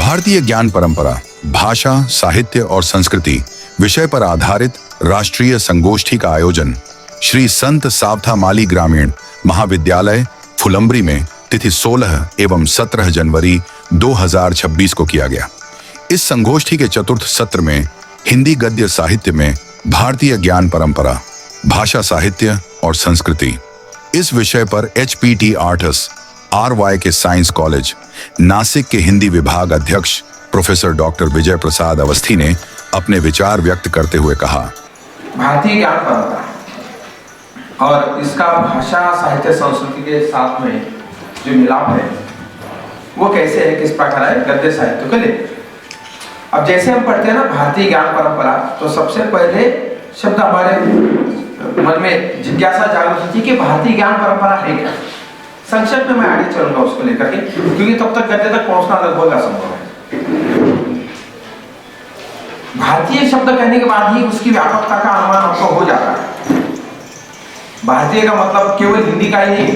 भारतीय ज्ञान परंपरा, भाषा, साहित्य और संस्कृति विषय पर आधारित राष्ट्रीय संगोष्ठी का आयोजन श्री संत सावथा माली ग्रामीण महाविद्यालय फुलंब्री में तिथि 16 एवं 17 जनवरी 2026 को किया गया। इस संगोष्ठी के चतुर्थ सत्र में हिंदी गद्य साहित्य में भारतीय ज्ञान परंपरा, भाषा, साहित्य और संस्कृति इस विषय पर HPT आर्ट्स RY के साइंस कॉलेज नासिक के हिंदी विभाग अध्यक्ष प्रोफेसर डॉक्टर विजय प्रसाद अवस्थी ने अपने विचार व्यक्त करते हुए कहा, भारतीय ज्ञान परंपरा और इसका भाषा, साहित्य, संस्कृति के साथ में जो मिलाप है वो कैसे है, किस प्रकार है गद्य साहित्य के लिए। अब जैसे हम पढ़ते हैं ना भारतीय ज्ञान परंपरा, तो सबसे पहले शब्द हमारे मन में जिज्ञासा जागृत होती है कि भारतीय ज्ञान परंपरा है क्या। संक्षेप में मैं आगे चलूंगा उसको लेकर के, क्योंकि तब तक गद्य तक पहुंचना लगभग असंभव है। भारतीय शब्द कहने के बाद ही उसकी व्यापकता का अनुमान आपको हो जाता है। भारतीय का मतलब केवल हिंदी का ही नहीं,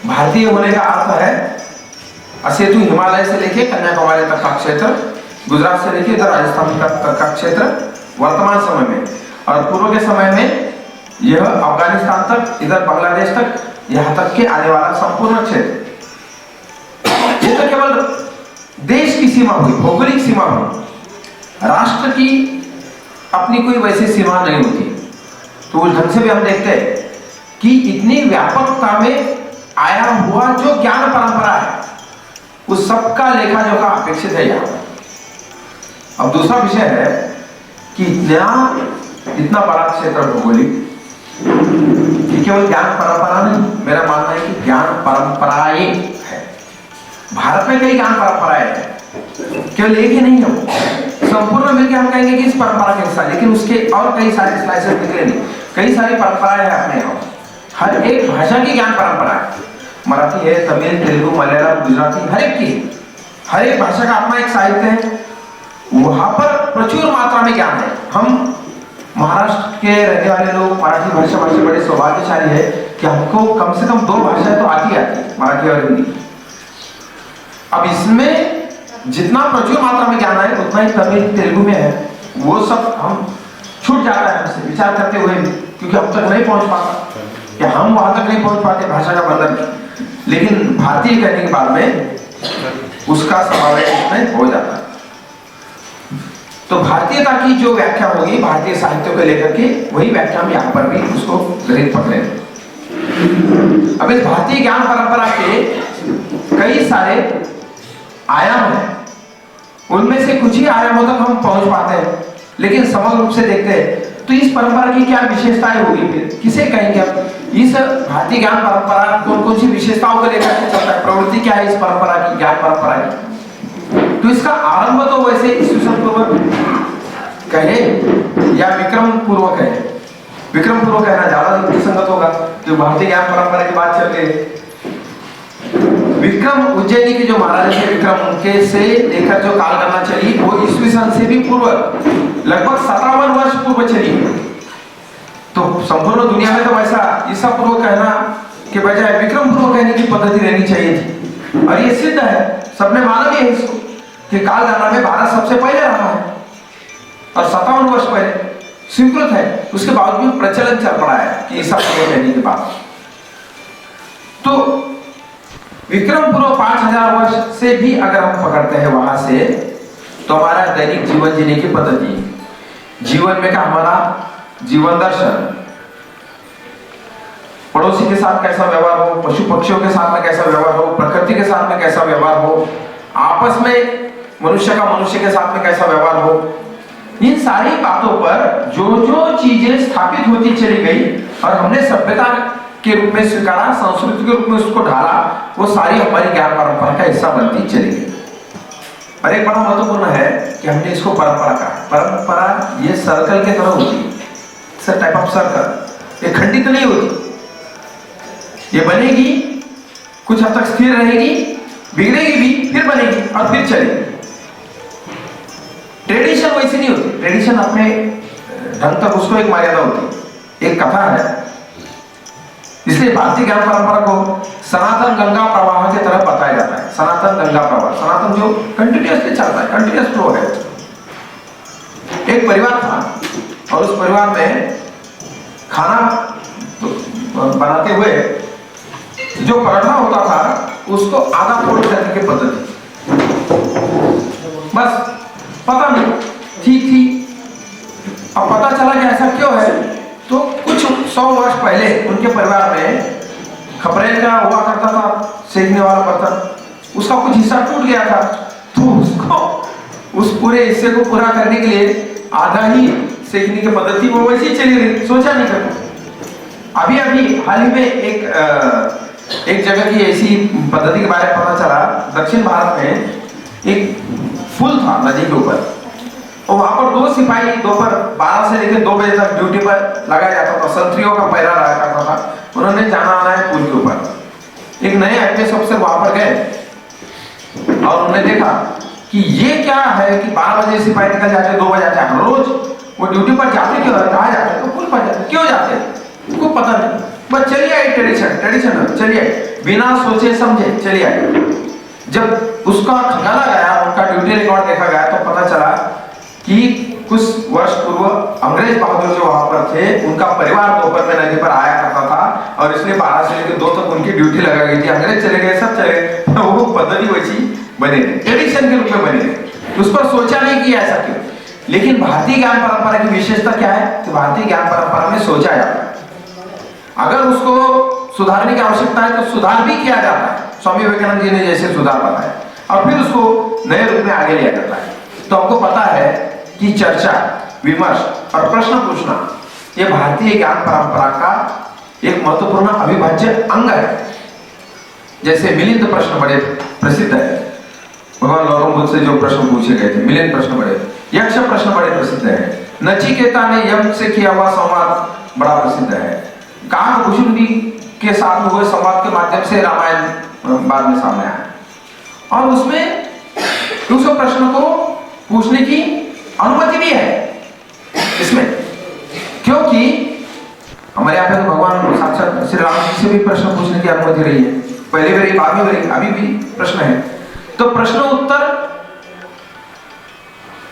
भारतीय होने का अर्थ है असेतु हिमालय से लेके कन्याकुमारी तक का क्षेत्र, गुजरात से लेके इधर राजस्थान तक का क्षेत्र वर्तमान समय में, और पूर्व के समय में यह अफगानिस्तान तक, इधर बांग्लादेश तक, यहां तक के आने वाला संपूर्ण क्षेत्र। ये तो केवल देश की सीमा हुई, भौगोलिक सीमा हुई, राष्ट्र की अपनी कोई वैसी सीमा नहीं होती। तो उस ढंग से भी हम देखते हैं कि इतनी व्यापकता में आया हुआ जो ज्ञान परंपरा है उस सबका लेखा जोखा अपेक्षित है यहाँ। अब दूसरा विषय है कि इतना बड़ा क्षेत्र भौगोलिक कि केवल ज्ञान परंपरा नहीं, मेरा मानना है कि ज्ञान परंपराएं है। भारत में कई ज्ञान परंपराएं हैं, केवल एक ही नहीं है। संपूर्ण मिलकर हम कहेंगे कि इस परंपरा के हिस्सा, लेकिन उसके और कई सारे स्लाइसेस निकले नहीं। कई सारी परंपराएं हैं अपने यहाँ। हर एक भाषा की ज्ञान परंपरा है, मराठी है, तमिल, तेलुगु, मलयालम, गुजराती, हर एक की, हर एक भाषा का अपना एक साहित्य है। वहां पर प्रचुर मात्रा में ज्ञान है। हम महाराष्ट्र के रहने वाले लोग मराठी भाषा से बड़े सौभाग्यशाली है कि हमको कम से कम 2 भाषाएं तो आती है, मराठी और हिंदी। अब इसमें जितना प्रचुर मात्रा में ज्ञान है उतना ही तमिल, तेलुगु में है। वो सब हम छूट जाता है हमसे विचार करते हुए, क्योंकि हम तक नहीं पहुंच पाता, या हम वहां तक नहीं पहुंच पाते भाषा का बंधन। लेकिन भारतीय कहने के बाद में उसका समावेश इसमें हो जाता है। तो भारतीयता की जो व्याख्या होगी भारतीय साहित्य को लेकर के, वही व्याख्या हम यहाँ पर भी उसको ग्रहित पकड़े। अब इस भारतीय ज्ञान परंपरा के कई सारे आयाम हैं, उनमें से कुछ ही आयामों तक हम पहुंच पाते हैं। लेकिन समग्र रूप से देखते हैं तो इस परंपरा की क्या विशेषताएं होगी, फिर किसे कहेंगे हम? इस भारतीय ज्ञान परंपरा कौन कौन सी विशेषताओं को लेकर के चलता है, प्रवृत्ति क्या है इस परंपरा की, ज्ञान परंपरा की? तो इसका आरंभ तो वैसे ईस्वीसन पूर्व कहे या विक्रम पूर्व कहे, विक्रम पूर्व कहना ज्यादा युक्तिसंगत होगा, जो भारतीय ज्ञान परंपरा की बात चल रही। विक्रम उज्जैनी के जो महाराज थे विक्रम, उनके से लेकर जो काल गणना चली वो ईस्वीसन से भी पूर्व लगभग 57 वर्ष पूर्व चली। तो संपूर्ण दुनिया में तो वैसा ईसा पूर्व कहना के बजाय विक्रम पूर्व कहने की पद्धति रहनी चाहिए थी, और ये सिद्ध है, सबने माना भी है इसको कि काल गणना में भारत सबसे पहले रहा है और 57 वर्ष पहले स्वीकृत है। उसके बावजूद प्रचलन चल पड़ा है कि ईसा पूर्व कहने के बाद। तो विक्रम पूर्व 5000 वर्ष से भी अगर हम पकड़ते हैं वहां से, तो हमारा दैनिक जीवन जीने की पद्धति, जीवन में का हमारा जीवन दर्शन, पड़ोसी के साथ कैसा व्यवहार हो, पशु पक्षियों के साथ में कैसा व्यवहार हो, प्रकृति के साथ में कैसा व्यवहार हो, आपस में मनुष्य का मनुष्य के साथ में कैसा व्यवहार हो, इन सारी बातों पर जो जो चीजें स्थापित होती चली गई और हमने सभ्यता के रूप में स्वीकारा, संस्कृति के रूप में उसको ढाला, वो सारी हमारी ज्ञान परंपरा का हिस्सा बनती चली गई। और एक बड़ा महत्वपूर्ण है कि हमने इसको परंपरा कहा। परंपरा ये सर्कल के तरह होती है, टाइप ऑफ सर्कल, ये खंडित नहीं होती। ये बनेगी, कुछ हद तक स्थिर रहेगी, बिगड़ेगी भी, फिर बनेगी और फिर चलेगी। ट्रेडिशन वैसी नहीं होती। ट्रेडिशन अपने ढंग तक उसको एक मर्यादा होती है। एक कथा है, इसलिए भारतीय ज्ञान परंपरा को सनातन गंगा प्रवाह की तरह बताया जाता है। सनातन गंगा प्रवाह, सनातन जो कंटिन्यूअसली चलता है, कंटिन्यूअस फ्लो है। एक परिवार था और उस परिवार में खाना बनाते हुए जो पराठा होता था उसको आधा फोल्ड करने की पद्धति, बस पता नहीं ठीक थी। अब पता चला कि ऐसा क्यों है, तो कुछ 100 वर्ष पहले उनके परिवार में खपरेल का हुआ करता था सेकने वाला बर्तन, उसका कुछ हिस्सा टूट गया था, तो उसको उस पूरे हिस्से को पूरा करने के लिए आधा ही सेकने की पद्धति वो वैसे ही चली गई, सोचा नहीं करता। अभी अभी हाल ही में एक जगह की ऐसी पद्धति के बारे में पता चला। दक्षिण भारत में एक पुल था नदी के ऊपर, और वहां पर 2 सिपाही दोपहर 12 से लेकर 2 बजे तक ड्यूटी पर लगाया जाता था। संतरियों का पहरा रहा करता था। उन्होंने जाना आना है पुल के ऊपर। एक नए आईपीएस अफसर वहां पर गए और उन्होंने देखा कि ये क्या है कि 12 बजे सिपाही निकल जाते, 2 बजे जाते, हर रोज वो ड्यूटी पर जाते क्यों है, कहाँ जाते हैं, तो पुल पर जाते, क्यों जाते उनको पता नहीं, बस चलिए आए, ट्रेडिशन चलिए आए, बिना सोचे समझे चलिए आए। जब उसका खंगाला गया, उनका ड्यूटी रिकॉर्ड देखा गया, तो पता चला कि कुछ वर्ष पूर्व अंग्रेज बहादुर जो वहां पर थे, उनका परिवार दोपहर में नदी पर आया करता था और इसलिए 12 से लेकर 2 तक उनकी ड्यूटी लगा गई थी। अंग्रेज चले गए, सब चले गए, वो पद्धति वैसी बनी रही, ट्रेडिशन के रूप में बनी रही। उस पर सोचा नहीं कि ऐसा क्यों। लेकिन भारतीय ज्ञान परंपरा की विशेषता क्या है कि भारतीय ज्ञान परंपरा में सोचा जाता है। अगर उसको सुधारने की आवश्यकता है तो सुधार भी किया जाता है, स्वामी विवेकानंद जी ने जैसे सुधार बताया, और फिर उसको नए रूप में आगे लिया जाता है। तो हमको पता है कि चर्चा, विमर्श और प्रश्न पूछना ये भारतीय ज्ञान परंपरा का एक महत्वपूर्ण अविभाज्य अंग है। जैसे मिलिंद प्रश्न बड़े प्रसिद्ध है, भगवान गौतम बुद्ध से जो प्रश्न पूछे गए थे, मिलिंद प्रश्न बड़े, यक्ष प्रश्न बड़े प्रसिद्ध है, नचिकेता ने यम से किया हुआ संवाद बड़ा प्रसिद्ध है, काकभूषुंडी के साथ हुए संवाद के माध्यम से रामायण बाद में सामने आया, और उसमें 200 प्रश्न को पूछने की अनुमति भी है इसमें, क्योंकि हमारे यहाँ पे तो भगवान साक्षात श्री राम जी से भी प्रश्न पूछने की अनुमति रही है, पहले भी रही, बाद में रही, अभी भी प्रश्न है। तो प्रश्न उत्तर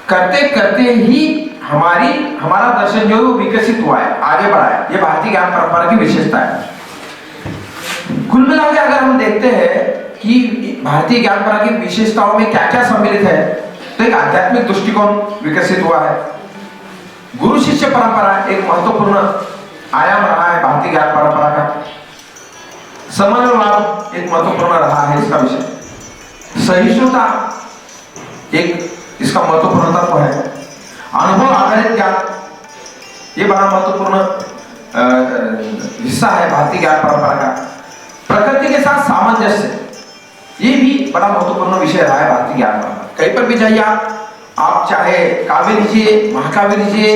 करते करते ही हमारा दर्शन जो विकसित हुआ है, आगे बढ़ा है। ये भारतीय ज्ञान परंपरा की विशेषता है। कुल मिला के अगर हम देखते हैं कि भारतीय ज्ञान परंपरा की विशेषताओं में क्या क्या सम्मिलित है, तो एक आध्यात्मिक दृष्टिकोण विकसित हुआ है। गुरु शिष्य परंपरा एक महत्वपूर्ण आयाम रहा है भारतीय ज्ञान परंपरा का। समन्वयवाद एक महत्वपूर्ण रहा है इसका विषय। सहिष्णुता एक इसका महत्वपूर्ण तत्व है। अनुभव आधारित ज्ञान ये बड़ा महत्वपूर्ण हिस्सा है भारतीय ज्ञान परंपरा का। प्रकृति के साथ सामंजस्य ये भी बड़ा महत्वपूर्ण विषय रहा है भारतीय ज्ञान परंपरा। कहीं पर भी जाइए आप चाहे काव्य लीजिए, महाकाव्य लीजिए,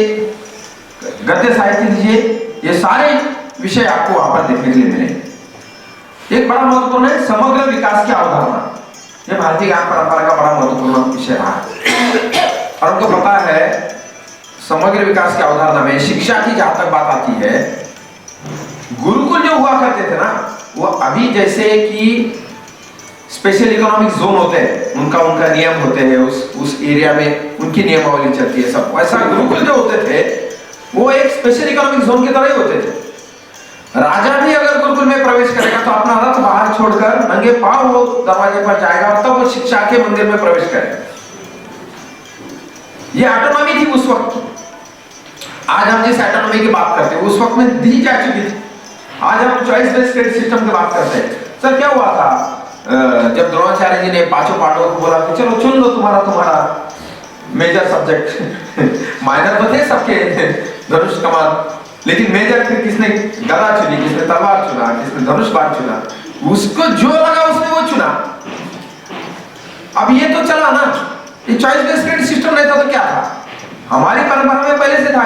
गद्य साहित्य लीजिए, ये सारे विषय आपको वहां पर देखने के लिए मिलेंगे। एक बड़ा महत्वपूर्ण है समग्र विकास की अवधारणा। ये भारतीय ज्ञान परंपरा का बड़ा महत्वपूर्ण विषय रहा है। और हमको पता है समग्र विकास की अवधारणा में शिक्षा की जहां तक बात आती है, गुरुकुल जो हुआ करते थे ना, वो अभी जैसे कि स्पेशल इकोनॉमिक जोन होते हैं, उनका नियम होते हैं, उस एरिया में उनकी नियमावली चलती है सब, वैसा गुरुकुल जो होते थे वो एक स्पेशल इकोनॉमिक जोन की तरह ही होते थे। राजा भी अगर गुरुकुल में प्रवेश करेगा तो अपना रथ बाहर छोड़कर नंगे पांव वो दरवाजे पर जाएगा और तब वो शिक्षा के मंदिर में प्रवेश करेगा। ये ऑटोनॉमी थी उस वक्त। आज हम जिस ऑटोनॉमी की बात करते हैं उस वक्त में दी जा चुकी थी। आज हम चॉइस बेस्ड क्रेडिट सिस्टम की बात करते हैं। सर क्या हुआ था जब द्रोणाचार्य जी ने 5 पांडवों को बोला कि चलो चुन लो तुम्हारा मेजर सब्जेक्ट। माइनर तो थे सबके धनुष कमान, लेकिन मेजर फिर किसने गदा चुनी, किसने तलवार चुना, किसने धनुष बाण चुना, उसको जो लगा उसने वो चुना। अब ये तो चला ना, ये चॉइस बेस्ड क्रेडिट सिस्टम नहीं था तो क्या था, हमारी परंपरा में पहले से था।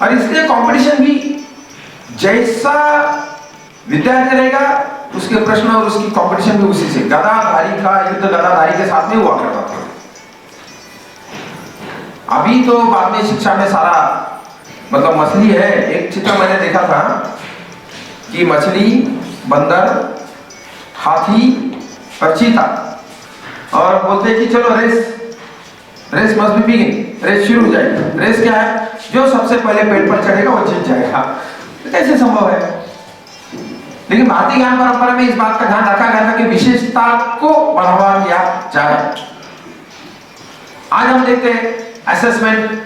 और इसलिए कंपटीशन भी जैसा विद्यार्थी रहेगा उसके प्रश्न और उसकी कंपटीशन भी उसी से, गदाधारी का युद्ध गदाधारी के साथ में हुआ करता था। अभी तो बाद में शिक्षा में सारा मतलब मछली है, एक चित्र मैंने देखा था कि मछली, बंदर, हाथी और चीता, और बोलते हैं कि चलो race must be begin, race शुरू हो जाएगी। रेस क्या है? जो सबसे पहले पेड़ पर चढ़ेगा वो जीत जाएगा। तो कैसे संभव है? लेकिन भारतीय ज्ञान परंपरा में इस बात का ध्यान रखा गया था कि विशेषता को बढ़ावा दिया जाए। आज हम देखते हैं असेसमेंट,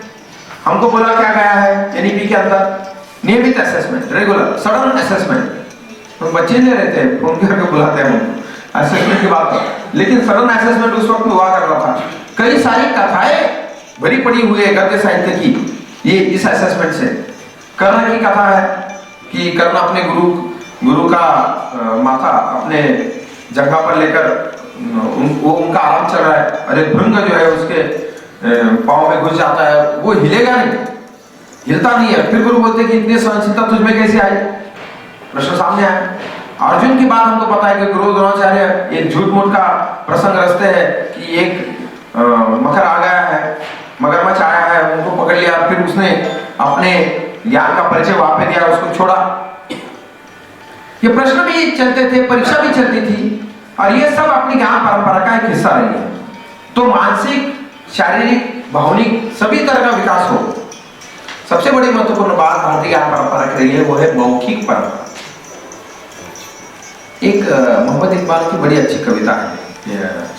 हमको बोला क्या गया है एनईपी के अंदर, नियमित असेसमेंट, रेगुलर सडन असेसमेंट। तो बच्चे नहीं रहते हैं, फोन करके बुलाते हैं हम असेसमेंट की बात पर, लेकिन सडन असेसमेंट उस वक्त हुआ कर रहा था। कई सारी कथाएं भरी पड़ी हुई है गद्य साहित्य की, ये इस असेसमेंट से। कर्ण की कथा है कि कर्ण अपने गुरु का माथा अपने जगह पर लेकर उनका आराम चल रहा है, अरे भृंग जो है उसके पाँव में घुस जाता है, वो हिलेगा नहीं, हिलता नहीं है। फिर गुरु बोलते कि इतनी सहनशीलता तुझमें कैसे आई? प्रश्न सामने आया। अर्जुन की बात हमको पता है कि गुरु द्रोणाचार्य एक झूठ मूठ का प्रसंग रचते हैं कि एक मकर आ गया है, मगरमच्छ आया है, उनको पकड़ लिया, फिर उसने अपने ज्ञान का परिचय वहां पे दिया, उसको छोड़ा। ये प्रश्न भी चलते थे, परीक्षा भी चलती थी, और ये सब अपनी ज्ञान परंपरा का एक हिस्सा रही है। तो मानसिक, शारीरिक, भावनिक सभी तरह का विकास हो। सबसे बड़ी महत्वपूर्ण बात भारतीय ज्ञान परंपरा की रही है, वो है मौखिक परंपरा। एक मोहम्मद इकबाल की बड़ी अच्छी कविता है,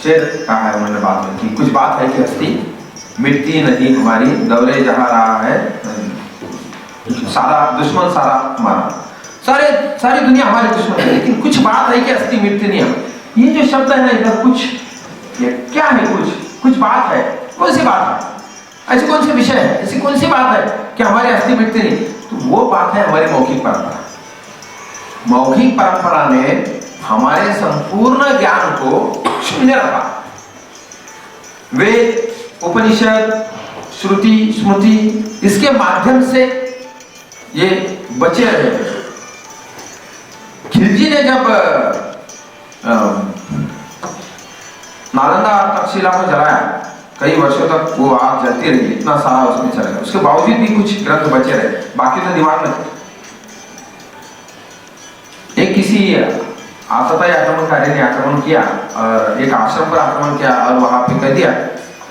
शेर कहा है उन्होंने बाद में कि कुछ बात है कि हस्ती मिटती नहीं हमारी, दौरे जहां रहा है सारा दुश्मन सारा हमारा, सारी दुनिया हमारे दुश्मन है, लेकिन कुछ बात है कि हस्ती मिटती नहीं है। ये जो शब्द है ना इधर, कुछ ये क्या है? कुछ बात है। कौन सी बात है? ऐसी कौन सी विषय है, ऐसी कौन सी बात है कि हमारी हस्ती मिटती नहीं? तो वो बात है हमारी मौखिक परंपरा। मौखिक परंपरा ने हमारे संपूर्ण ज्ञान को शून्य रखा। वेद, उपनिषद, श्रुति, स्मृति, इसके माध्यम से ये बचे रहे। खिलजी ने जब नालंदा तक्षशिला को जलाया, कई वर्षों तक वो आग जलती रही, इतना सारा उसमें चला गया, उसके बावजूद भी कुछ ग्रंथ बचे रहे, बाकी तो दिमाग में थे। एक किसी आतताई आक्रमणकारी ने आक्रमण किया और एक आश्रम पर आक्रमण किया और वहां पे कह दिया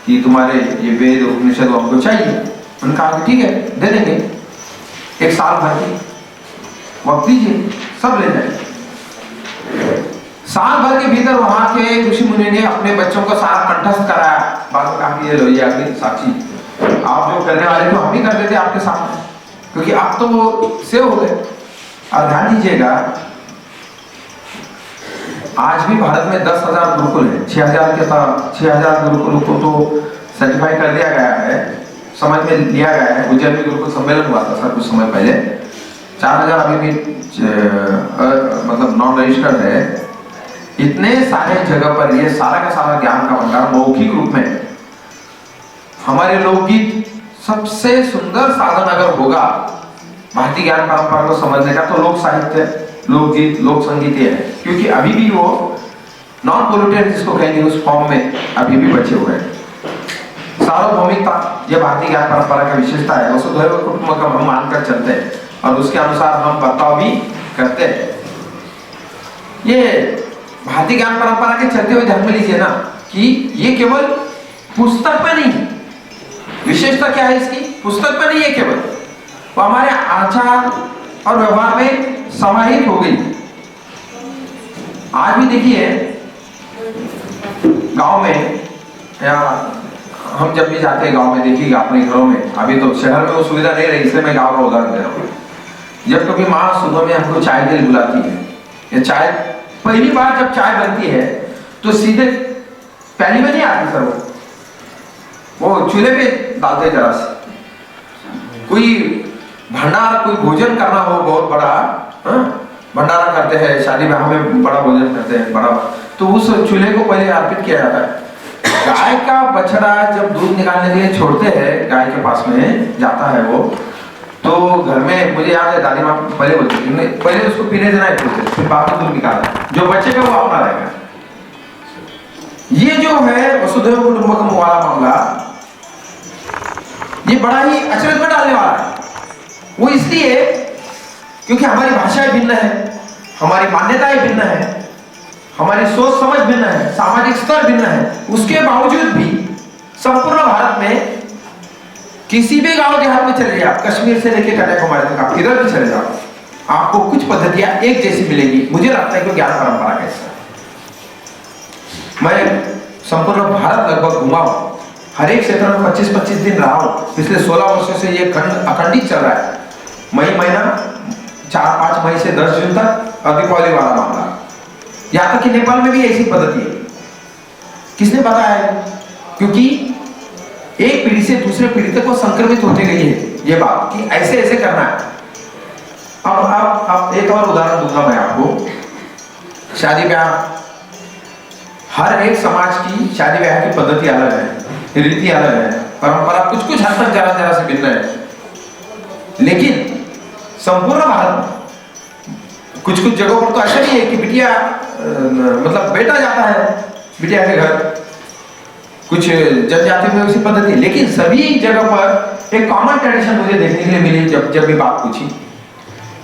कि तुम्हारे ये वेद उपनिषद हमको चाहिए। उन्होंने कहा ठीक है दे देंगे, एक साल भर की वक्त दीजिए, सब ले जाए। साल भर के भीतर वहां के ऋषि मुनि ने अपने बच्चों को सारा कंठस्थ कराया। बाद में कहा कि ये लो, ये अग्नि साक्षी, आप जो करने वाले थे हम भी करते थे आपके सामने, क्योंकि आप तो वो सेव हो गए। और ध्यान दीजिएगा, आज भी भारत में 10,000 गुरुकुल है। 6,000 गुरुकुल को तो सर्टिफाई कर दिया गया है, समझ में लिया गया है। उज्जैन में गुरुकुल सम्मेलन हुआ था सर कुछ समय पहले। 4,000 अभी भी मतलब नॉन रजिस्टर्ड है। इतने सारे जगह पर ये सारा का सारा ज्ञान का भंडार मौखिक रूप में। हमारे लोकगीत सबसे सुंदर साधन अगर होगा भारतीय ज्ञान परंपरा को समझने का, तो लोक साहित्य, लोकगीत, लोक संगीत है, क्योंकि अभी भी वो नॉन पोल्यूटेड जिसको कहेंगे उस फॉर्म में अभी भी बचे हुए हैं। सार्वभौमिकता, यह भारतीय ज्ञान परंपरा का विशेषता है। वसुधैव कुटुंबकम हम मानकर चलते हैं और उसके अनुसार हम बर्ताव भी करते हैं। ये भारतीय ज्ञान परंपरा के चलते हुए ध्यान में लीजिए ना कि ये केवल पुस्तक में नहीं, विशेषता क्या है इसकी? पुस्तक में नहीं है केवल, वो हमारे आचार और व्यवहार में समाहित हो गई। आज भी देखिए गांव में, या हम जब भी जाते हैं गांव में, देखिएगा अपने घरों में, अभी तो शहर में वो सुविधा नहीं रही, इसलिए मैं गांव का उदाहरण दे रहा हूँ। जब कभी माँ सुबह में हमको चाय के लिए बुलाती है, या चाय पहली बार जब चाय बनती है तो सीधे प्याली में नहीं आती सर, वो चूल्हे पे डालते जरा से। कोई भंडारा, कोई भोजन करना हो बहुत बड़ा, भंडारा करते हैं, शादी ब्याह में बड़ा भोजन करते हैं बड़ा, तो उस चूल्हे को पहले अर्पित किया जाता है। गाय का बछड़ा जब दूध निकालने के लिए छोड़ते हैं, गाय के पास में जाता है वो, तो घर में मुझे याद है दादी माँ पहले बोलती थी, पहले उसको पीने देना है, फिर बाद में दूध निकालना, जो बच्चे का वो अपना रहेगा। ये जो है वसुधैव कुटुंबकम वाला मामला, ये बड़ा ही अचरज में डालने वाला है। वो इसलिए क्योंकि हमारी भाषाएं भिन्न है, हमारी मान्यताएं भिन्न है, हमारी सोच समझ भिन्न है, सामाजिक स्तर भिन्न है। उसके बावजूद भी संपूर्ण भारत में किसी भी गांव देहात में चले जाओ, कश्मीर से लेकर कन्याकुमारी तक, आप किधर भी चले जाओ, आपको कुछ पद्धतियां एक जैसी मिलेगी। मुझे लगता है कि ज्ञान परंपरा कैसा, मैं संपूर्ण भारत लगभग घुमा हूं, हर एक क्षेत्र में 25-25 दिन रहा हूं। पिछले 16 वर्षों से ये खंड अखंडित चल रहा है। मई महीना 4-5 मई से 10 जून तक और दीपावली वाला मामला। यहां तक कि नेपाल में भी ऐसी पद्धति है। किसने बताया? क्योंकि एक पीढ़ी से दूसरे पीढ़ी तक वो संक्रमित होते गई है ये बात कि ऐसे ऐसे करना है। अब एक और उदाहरण दूंगा मैं आपको। शादी ब्याह, हर एक समाज की शादी ब्याह की पद्धति अलग है, रीति अलग है, परंपरा कुछ कुछ हद तक जरा से भिन्न है। लेकिन संपूर्ण भारत में कुछ कुछ जगहों पर तो ऐसा नहीं है कि बिटिया मतलब बेटा जाता है बिटिया के घर, कुछ जनजाति में उसी पद्धति। लेकिन सभी जगह पर एक कॉमन ट्रेडिशन मुझे देखने के लिए मिली जब भी बात पूछी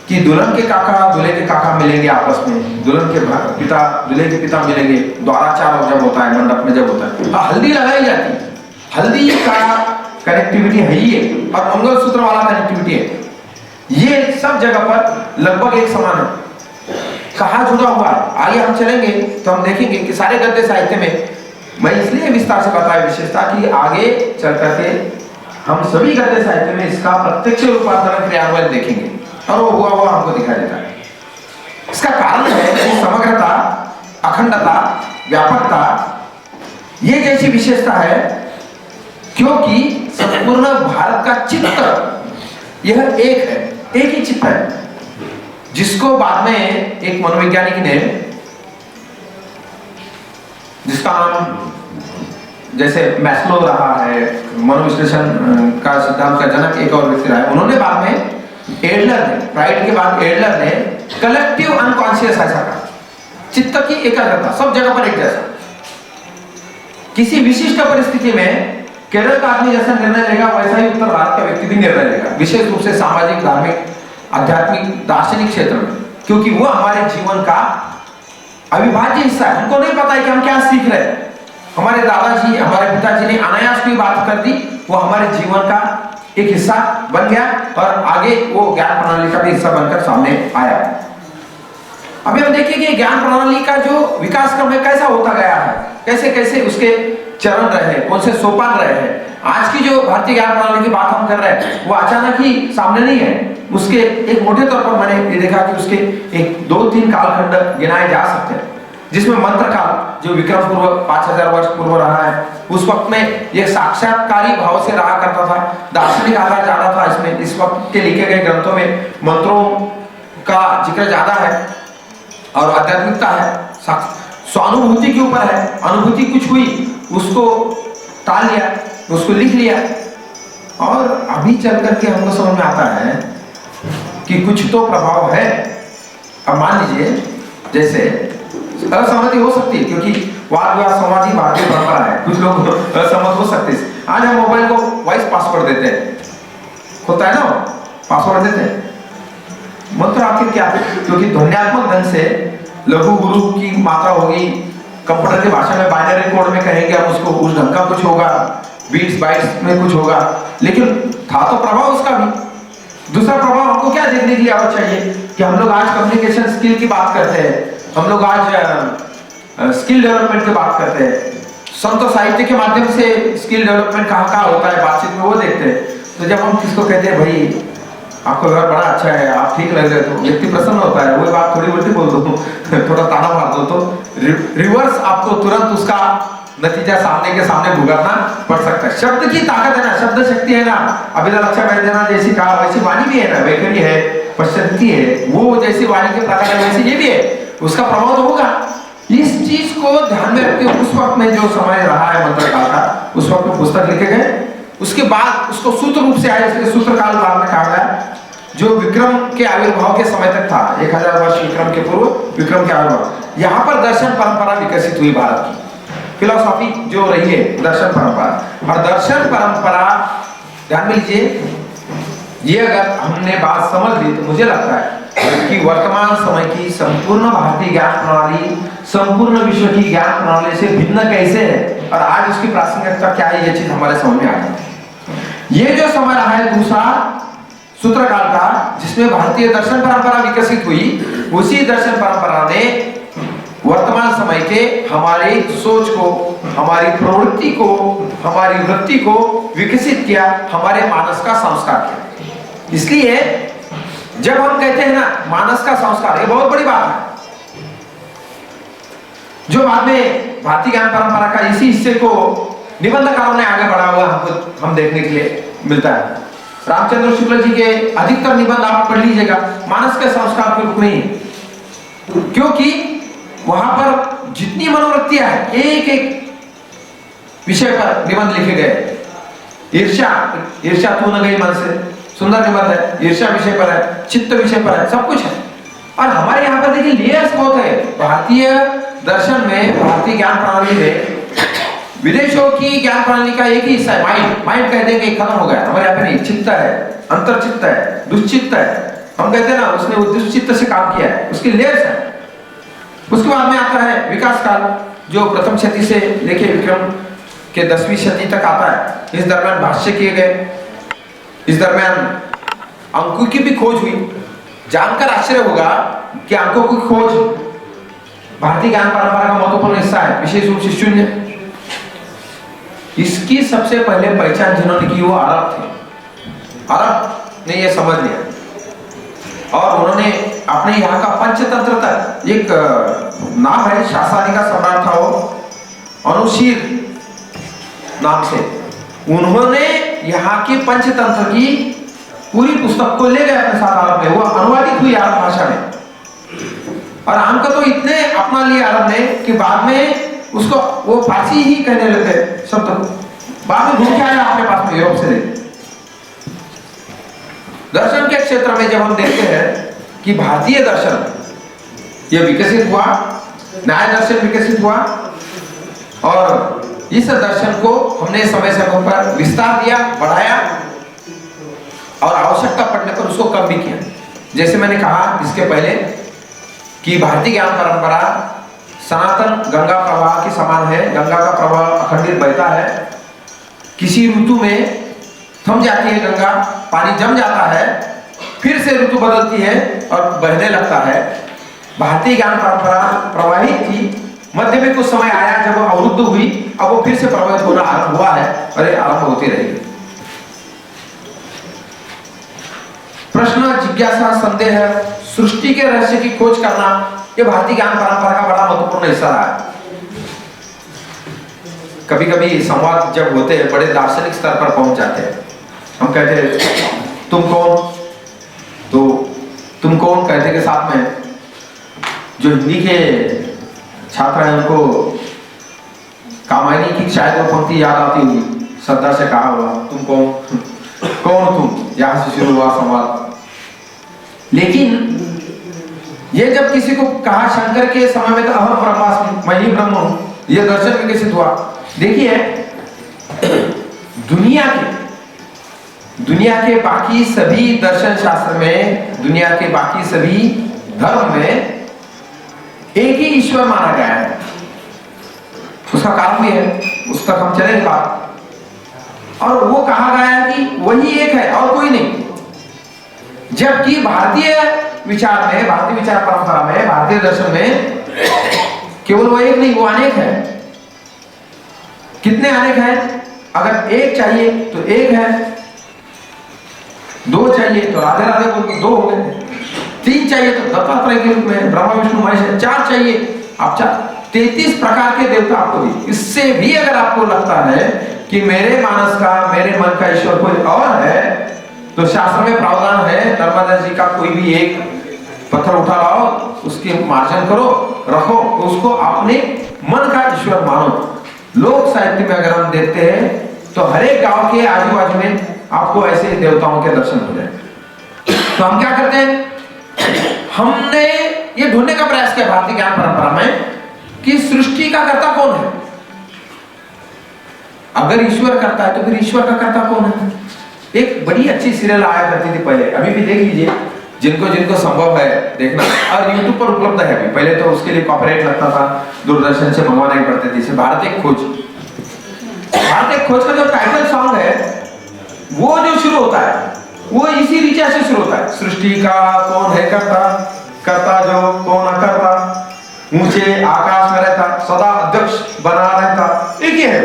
कि दुल्हन के काका दूल्हे के काका मिलेंगे आपस में, दुल्हन के पिता दूल्हे के पिता मिलेंगे, द्वाराचार जब होता है, मंडप में जब होता है, हल्दी लगाई जाती है। हल्दी का कनेक्टिविटी है ही है और मंगलसूत्र वाला कनेक्टिविटी है। ये सब जगह पर लगभग एक समान है, कहाँ जुड़ा हुआ है। आगे हम चलेंगे तो हम देखेंगे कि सारे गद्य साहित्य में, मैं इसलिए विस्तार से बताया विशेषता कि आगे चल करके हम सभी गद्य साहित्य में इसका प्रत्यक्ष रूपांतरण क्रियान्वयन देखेंगे और वो हुआ हमको दिखाई देता है। इसका कारण है कि समग्रता, अखंडता, व्यापकता ये जैसी विशेषता है क्योंकि संपूर्ण भारत का चित्त यह एक है, एक ही चित्त है, जिसको बाद में एक मनोवैज्ञानिक ने, जिसका नाम जैसे मैस्लो रहा है, मनोविश्लेषण का सिद्धांत का जनक एक और व्यक्ति रहा है, उन्होंने बाद में एडलर ने, फ्राइड के बाद एडलर ने कलेक्टिव अनकॉन्शियस ऐसा कहा, चित्त की एकाग्रता सब जगह पर एक जैसा। किसी विशिष्ट परिस्थिति में केरल का आदमी जैसा निर्णय लेगा वैसा ही उत्तर भारत का व्यक्ति भी निर्णय लेगा, विशेष रूप से सामाजिक, धार्मिक, आध्यात्मिक, दार्शनिक क्षेत्र में, क्योंकि वो हमारे जीवन का अविभाज्य हिस्सा है। हमको नहीं पता है कि हम क्या सीख रहे हैं। हमारे दादाजी, हमारे पिताजी ने अनायास कोई बात कर दी, वो हमारे जीवन का एक हिस्सा बन गया और आगे वो ज्ञान प्रणाली का भी हिस्सा बनकर सामने आया। अभी हम देखेंगे कि ज्ञान प्रणाली का जो विकास क्रम है कैसा होता गया है, कैसे कैसे उसके चरण रहे, कौन से सोपान रहे हैं। आज की जो भारतीय ज्ञान प्रणाली की बात हम कर रहे हैं वो अचानक ही सामने नहीं है। उसके एक मोटे तौर पर मैंने ये देखा कि उसके एक 2-3 कालखंड गिनाए जा सकते हैं, जिसमें मंत्र काल जो विक्रम पूर्व 5000 वर्ष पूर्व रहा है, उस वक्त में यह साक्षात्कारी भाव से रहा करता था, दार्शनिक आधार ज्यादा था इसमें। इस वक्त के लिखे गए ग्रंथों में मंत्रों का जिक्र ज्यादा है और आध्यात्मिकता है, स्वानुभूति के ऊपर है। अनुभूति कुछ हुई उसको टाल लिया, उसको लिख लिया, और अभी चल करके हमको समझ में आता है कि कुछ तो प्रभाव है। अब मान लीजिए जैसे असहमति हो सकती है क्योंकि वाद विवाद समाधि भारतीय परंपरा है, कुछ लोग असहमत हो सकते हैं। आज हम मोबाइल को वॉइस पासवर्ड देते हैं, होता है ना, पासवर्ड देते हैं। मंत्र आखिर क्या है? क्योंकि ध्वन्यात्मक ढंग से लघु गुरु की मात्रा होगी, कंप्यूटर की भाषा में बाइनरी कोड में कहेंगे हम उसको, उस ढंग का कुछ होगा, बीट्स बाइट्स में कुछ होगा, लेकिन था तो प्रभाव उसका भी। दूसरा प्रभाव हमको क्या देखने के लिए और चाहिए कि हम लोग आज कम्युनिकेशन स्किल की बात करते हैं, हम लोग आज स्किल डेवलपमेंट की बात करते हैं, संत साहित्य के माध्यम से स्किल डेवलपमेंट कहाँ होता है बातचीत में वो देखते हैं। तो जब हम किसको कहते हैं भाई आपका घर बड़ा अच्छा है, आप ठीक लग रहे, तो व्यक्ति प्रसन्न होता है। वही बात थोड़ी उल्टी बोल दो, थोड़ा ताना मार दो तो रिवर्स आपको तुरंत उसका नतीजा सामने के सामने भुगतना पड़ सकता है। शब्द की ताकत है ना, शब्द शक्ति है ना। अभी लक्षा व्यंजना जैसी कहा वैसी वाणी भी है ना, वैखरी है, पश्चिमी है, वो जैसी वाणी के प्रकार है वैसे ये भी है, उसका प्रभाव तो होगा। इस चीज को ध्यान में रखते उस वक्त में जो समय रहा है मंत्र काल का, उस वक्त में पुस्तक लिखे गए, उसके बाद उसको सूत्र रूप से आया, इसलिए सूत्र काल बाद में कहा गया, जो विक्रम के आविर्भाव के समय तक था, 1000 वर्ष विक्रम के पूर्व विक्रम के आविर्भाव। यहाँ पर दर्शन परंपरा विकसित हुई भारत की, फिलोसॉफी जो रही है दर्शन परंपरा। और दर्शन परंपरा ध्यान में लीजिए, ये अगर हमने बात समझ ली तो मुझे लगता है कि वर्तमान समय की संपूर्ण भारतीय ज्ञान प्रणाली संपूर्ण विश्व की ज्ञान प्रणाली से भिन्न कैसे है और आज उसकी प्रासंगिकता क्या है, ये चीज हमारे समझ में आ जाती है। ये जो समय रहा है दूसरा सूत्रकाल का, जिसमें भारतीय दर्शन परंपरा विकसित हुई, उसी दर्शन परंपरा ने वर्तमान समय के हमारी सोच को, हमारी प्रवृत्ति को, हमारी वृत्ति को विकसित किया, हमारे मानस का संस्कार किया। इसलिए जब हम कहते हैं ना मानस का संस्कार, ये बहुत बड़ी बात है, जो बाद में भारतीय ज्ञान परंपरा का इसी हिस्से को निबंधकारों ने आगे बढ़ा हुआ हम देखने के लिए मिलता है। रामचंद्र शुक्ल जी के अधिकतर निबंध आप पढ़ लीजिएगा मानस के संस्कार के रूप में ही, क्योंकि वहां पर जितनी मनोवृत्तियां हैं एक एक विषय पर निबंध लिखे गए। ईर्ष्या तू न गई मन से, सुंदर निबंध है, ईर्ष्या विषय पर है, चित्त विषय पर है, सब कुछ है। और हमारे यहाँ पर देखिए लेयर्स बहुत है। भारतीय दर्शन में, भारतीय ज्ञान प्रणाली में विदेशों की ज्ञान प्रणाली का एक ही हिस्सा है माइंड। माइंड कह देंगे खत्म हो गया, हमारे यहाँ पे नहीं, चित्त है, अंतरचित्त है, दुश्चित्त है। हम कहते हैं ना उसने दुश्चित्त से काम किया है, उसकी लेयर्स है। उसके बाद में आता है विकास काल, जो प्रथम शती से लेके विक्रम के 10वीं शती तक आता है। इस दरमियान भाष्य किए गए, इस दरमियान अंकों की भी खोज हुई। जानकर आश्चर्य होगा कि अंकों की खोज भारतीय ज्ञान परंपरा का महत्वपूर्ण हिस्सा है, विशेष रूप से शून्य। इसकी सबसे पहले पहचान जिन्होंने की वो अरब थे। अरब ने यह समझ लिया और उन्होंने अपने यहाँ का पंचतंत्र तक, एक नाम है शासानी का सम्राट था वो अनुशीर नाम से, उन्होंने यहाँ के पंचतंत्र की पूरी पुस्तक को ले गए अपने साथ अरब में। वो अनुवादित हुई अरब भाषा में और अंक तो इतने अपना लिए अरब ने कि बाद में उसको वो फारसी ही कहने लगे शब्द को। बाद में घूम के आया अपने पास में यूरोप से। दर्शन के क्षेत्र में जब हम देखते हैं कि भारतीय दर्शन ये विकसित हुआ, न्याय दर्शन विकसित हुआ और इस दर्शन को हमने समय समय पर विस्तार दिया, बढ़ाया और आवश्यकता पड़ने पर उसको कम भी किया। जैसे मैंने कहा इसके पहले कि भारतीय ज्ञान परंपरा सनातन गंगा प्रवाह के समान है। गंगा का प्रवाह अखंडित बहता है, किसी ऋतु में थम जाती है गंगा, पानी जम जाता है, फिर से ऋतु बदलती है और बहने लगता है। भारतीय ज्ञान परंपरा प्रवाहित थी, मध्य में कुछ समय आया जब वो अवरुद्ध हुई, अब वो फिर से प्रभावित होना आरंभ हुआ है और ये आरंभ होती रहेगी। प्रश्न, जिज्ञासा, संदेह, सृष्टि के रहस्य की खोज करना, ये भारतीय ज्ञान परंपरा का बड़ा महत्वपूर्ण हिस्सा रहा है। कभी कभी संवाद जब होते हैं बड़े दार्शनिक स्तर पर पहुंच जाते हैं। हम कहते हैं तुम कौन, तो तुम कौन कहते के साथ में जो हिंदी के छात्र हैं उनको कामायनी की शायद वो पंक्ति याद आती होगी, श्रद्धा से कहा हुआ तुम कौन, कौन तुम, यहां से शुरू हुआ संवाद। लेकिन ये जब किसी को कहा, शंकर के समय में तो अहम ब्रह्मास्मि, मैं ही ब्रह्म हूं, ये दर्शन विकसित हुआ। देखिए दुनिया के बाकी सभी दर्शन शास्त्र में, दुनिया के बाकी सभी धर्म में एक ही ईश्वर माना गया है। उसका कारण भी है, उस तक हम चलेंगे बात। और वो कहा गया है कि वही एक है और कोई नहीं। जबकि भारतीय विचार में, भारतीय विचार परंपरा में, भारतीय दर्शन में केवल वो एक नहीं, वो अनेक है। कितने अनेक हैं? अगर एक चाहिए तो एक है, दो चाहिए तो राधे राधे बोल के दो हो गए, तीन चाहिए तो दत्तात्रेय के रूप में ब्रह्मा विष्णु महेश है, चार चाहिए आप चार, 33 प्रकार के देवता आपको भी। इससे भी अगर आपको लगता है कि मेरे मानस का, मेरे मन का ईश्वर कोई और है, तो शास्त्र में प्रावधान है, नर्मदा जी का कोई भी एक पत्थर उठा लाओ, उसके मार्जन करो, रखो, उसको अपने मन का ईश्वर मानो। लोक साहित्य में अगर हम देखते हैं तो हर एक गांव के आजू बाजू में आपको ऐसे देवताओं के दर्शन हो जाए। तो हम क्या करते हैं, हमने ये ढूंढने का प्रयास किया भारतीय ज्ञान परंपरा में कि सृष्टि का कर्ता कौन है। अगर ईश्वर करता है तो फिर ईश्वर का कर्ता कौन है? एक बड़ी अच्छी सीरियल आया करती थी पहले, अभी भी देख लीजिए जिनको जिनको संभव है देखना, और यूट्यूब पर उपलब्ध है अभी। पहले तो उसके लिए कॉपीराइट लगता था, दूरदर्शन से मंगवाना ही पड़ते थे। इसे भारत एक खोज, भारत एक खोज का जो टाइटल सॉन्ग है वो जो शुरू होता है वो इसी ऋचा से शुरू होता है। सृष्टि का कौन है करता, करता जो कौन अकर्ता, ऊंचे आकाश में रहता, सदा अध्यक्ष बना रहता, एक ही है।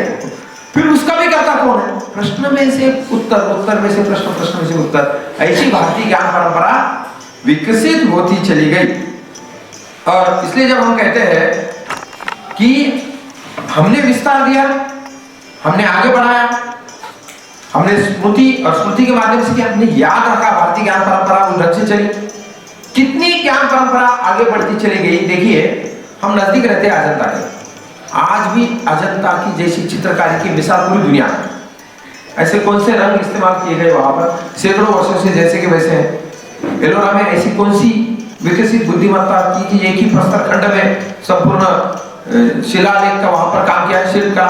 फिर उसका भी करता कौन है, प्रश्न में से उत्तर, उत्तर में से प्रश्न, प्रश्न में से उत्तर। ऐसी भारतीय ज्ञान परंपरा विकसित होती चली गई। और इसलिए जब हम कहते हैं कि हमने विस्तार दिया, हमने आगे बढ़ाया, हमने स्मृति और स्मृति के माध्यम से क्या हमने याद रखा, भारतीय ज्ञान परंपरा उन ढंग से चली, कितनी ज्ञान परंपरा आगे बढ़ती चली गई। देखिए हम नजदीक रहते हैं अजंता के, आज भी अजंता की जैसी चित्रकारी की मिसाल पूरी दुनिया में। ऐसे कौन से रंग इस्तेमाल किए गए वहां पर सैकड़ों वर्षों से जैसे कि वैसे हैं। एलोरा में ऐसी कौन सी विकसित बुद्धिमत्ता की एक ही प्रस्तर खंड में संपूर्ण शिलालेख का वहां पर काम किया है, शिल्पकला।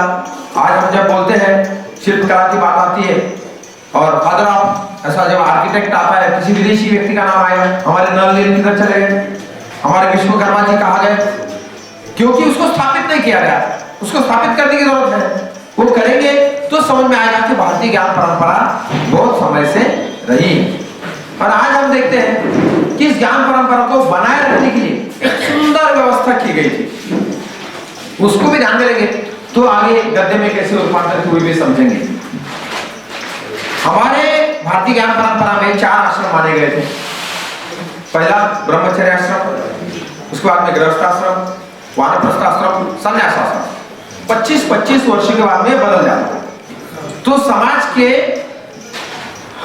आज हम जब बोलते हैं शिल्पकला की बात आती है और फादर ऑफ ऐसा जब आर्किटेक्ट आता है, किसी विदेशी व्यक्ति का नाम आएगा, हमारे नल किधर चले गए, हमारे विश्वकर्मा जी कहाँ गए, क्योंकि उसको स्थापित नहीं किया गया। उसको स्थापित करने की जरूरत है, वो करेंगे तो समझ में आएगा कि भारतीय ज्ञान परंपरा बहुत समय से रही है। और आज हम देखते हैं कि इस ज्ञान परंपरा को बनाए रखने के लिए एक सुंदर व्यवस्था की गई थी। उसको भी ध्यान में लेंगे तो आगे गद्य में कैसे रूपांतरित हुई भी समझेंगे। हमारे भारतीय ज्ञान परंपरा में 4 आश्रम माने गए थे। पहला ब्रह्मचर्य आश्रम, उसके बाद में गृहस्थ आश्रम, वानप्रस्थ आश्रम, संन्यास आश्रम। 25-25 वर्ष के बाद में बदल जाता। तो समाज के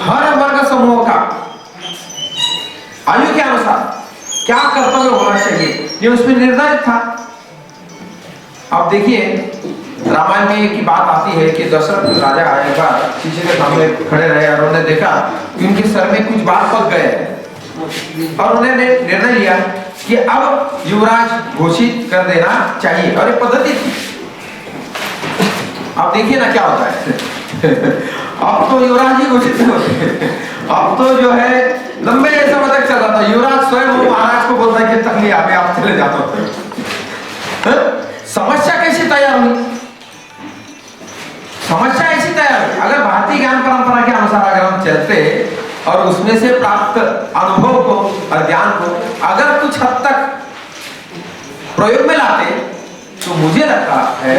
हर वर्ग समूह का आयु के अनुसार क्या कर्तव्य होना चाहिए ये उसमें निर्धारित था। अब देखिए रामायण में की बात आती है कि दशरथ राजा एक बार शीशे के सामने खड़े रहे और उन्होंने देखा कि उनके सर में कुछ बात पक गए हैं और उन्होंने निर्णय लिया कि अब युवराज घोषित कर देना चाहिए, और एक पद्धति थी। अब देखिए ना क्या होता है अब तो युवराज ही घोषित होते, अब तो जो है लंबे समय तक चल रहा था। युवराज स्वयं वो महाराज को बोलता है कि तकलीफ आप चले जाते हो। समस्या कैसे तैयार हुई, समस्या ऐसी तैयार हुई। अगर भारतीय ज्ञान परंपरा के अनुसार अगर हम चलते और उसमें से प्राप्त अनुभव को और ज्ञान को अगर कुछ हद तक प्रयोग में लाते तो मुझे लगता है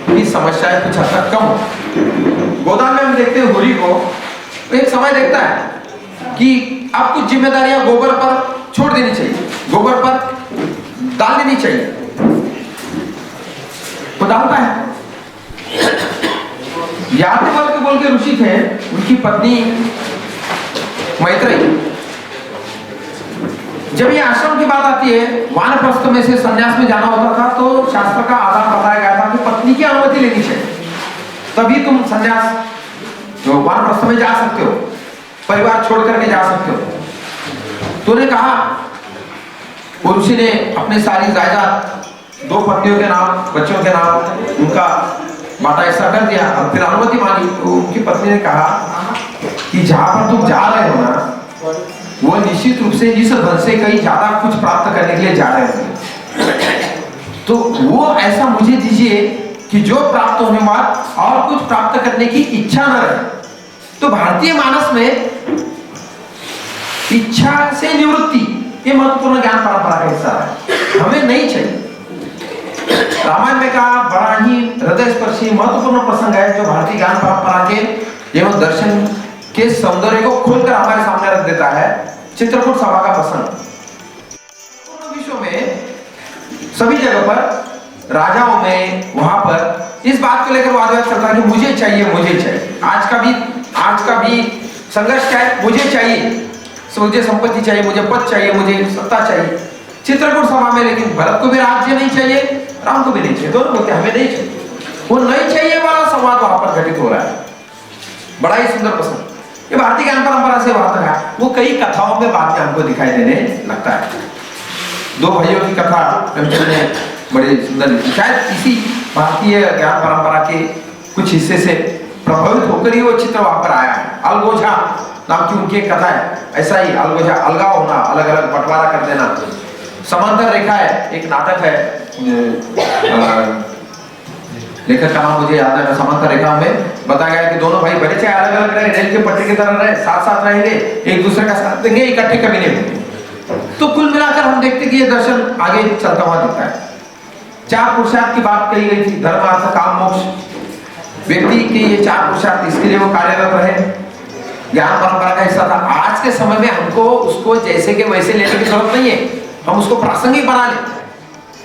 कि समस्याएं कुछ हद तक कम हो। गोदाम में हम देखते हैं होली को, तो एक समय देखता है कि आप कुछ जिम्मेदारियां गोबर पर छोड़ देनी चाहिए, गोबर पर डाल देनी चाहिए, तो डालता है। याज्ञवल्क्य के बोल के ऋषि थे, उनकी पत्नी मैत्रेयी, जब ये आश्रम की बात आती है, वानप्रस्थ में से संन्यास में जाना होता था, तो शास्त्र का आधार बताया गया था कि पत्नी की अनुमति लेनी चाहिए, तभी तुम संन्यास जो वानप्रस्थ में जा सकते हो, परिवार छोड़ करके जा सकते हो। तो उन्हें कहा, ऋषि ने अपनी सारी जायदाद 2 पत्नियों के नाम, बच्चों के नाम उनका बाटा ऐसा कर दिया और फिर अनुमति मांगी। तो उनकी पत्नी ने कहा कि जहां पर तुम जा रहे हो ना, वो निश्चित रूप से इस धन से कहीं ज्यादा कुछ प्राप्त करने के लिए जा रहे हो, तो वो ऐसा मुझे दीजिए कि जो प्राप्त होने बाद और कुछ प्राप्त करने की इच्छा न रहे। तो भारतीय मानस में इच्छा से निवृत्ति ये महत्वपूर्ण ज्ञान परंपरा का हिस्सा है, हमें नहीं चाहिए। रामायण में कहा बड़ा ही हृदय स्पर्शी महत्वपूर्ण प्रसंग है जो भारतीय ज्ञान परंपरा के एवं दर्शन के सौंदर्य को खोलकर हमारे सामने रख देता है। चित्रकूट सभा का प्रसंग विश्व में सभी जगह पर राजाओं में वहां पर इस बात को लेकर वाद विवाद चलता है कि मुझे चाहिए, मुझे चाहिए। आज का भी संघर्ष क्या है, मुझे चाहिए, मुझे संपत्ति चाहिए, मुझे पद चाहिए, मुझे सत्ता चाहिए। चित्रकूट सभा में लेकिन भरत को भी राज्य नहीं चाहिए, राम को भी नहीं चाहिए, दोनों बोलते हमें नहीं चाहिए। वो नहीं चाहिए वाला संवाद वहां पर घटित हो रहा है। बड़ा ही सुंदर प्रसंग, ये भारतीय ज्ञान परंपरा से वहां तक है। वो कई कथाओं में बाद में हमको दिखाई देने लगता है। 2 भाइयों की कथा प्रेमचंद ने बड़ी सुंदर लिखी, शायद इसी भारतीय ज्ञान परंपरा के कुछ हिस्से से प्रभावित होकर ही वो चित्र वहां पर आया है। अलगोजा नाम की उनकी एक कथा है, ऐसा ही अलगोजा, अलगाव होना, अलग अलग बंटवारा कर देना। समांतर रेखा है, एक नाटक है, लेखक का नाम मुझे याद है। समांतर रेखा में बताया गया कि दोनों भाई भले चाहे अलग अलग रहे, रेल के पटरी की तरह रहे, साथ साथ रहेंगे, एक दूसरे का साथ देंगे, इकट्ठे कभी नहीं होंगे। तो कुल मिलाकर हम देखते कि ये दर्शन आगे चलता हुआ दिखता है। 4 पुरुषार्थ की बात कही गई थी, धर्म अर्थ काम मोक्ष। व्यक्ति के ये 4 पुरुषार्थ, इसके लिए वो कार्यरत रहे, ज्ञान परंपरा का हिस्सा था। आज के समय में हमको उसको जैसे के वैसे लेने की जरूरत नहीं है, हम उसको प्रासंगिक बना लें।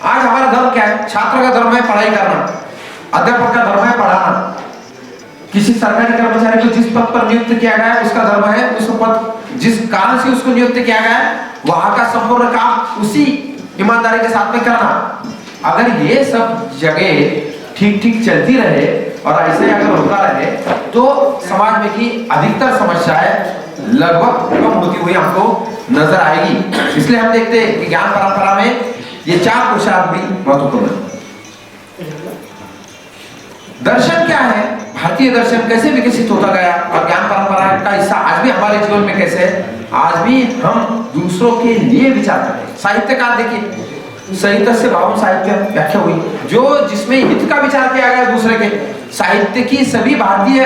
आज हमारा धर्म क्या है? छात्र का धर्म है पढ़ाई करना, अध्यापक का धर्म है पढ़ाना, किसी सरकारी कर्मचारी को जिस पद पर नियुक्त किया गया है उसका धर्म है उस पद, जिस कारण से उसको नियुक्त किया गया है वहां का संपूर्ण काम उसी ईमानदारी के साथ में करना। अगर ये सब जगह ठीक ठीक चलती रहे और ऐसे अगर होता रहे तो समाज में की अधिकतर समस्याएं लगभग कम होती हुई हमको नजर आएगी। इसलिए हम देखते हैं कि ज्ञान परंपरा में ये 4 पुरुषार्थ भी महत्वपूर्ण है। दर्शन क्या है? भारतीय दर्शन कैसे विकसित होता गया और ज्ञान परंपरा का हिस्सा आज भी हमारे जीवन में कैसे है? आज भी हम दूसरों के लिए विचार करते हैं। साहित्यकार देखिए, साहित्य से भावम साहित्य व्याख्या हुई, जो जिसमें हित का विचार किया गया दूसरे के। साहित्य की सभी भारतीय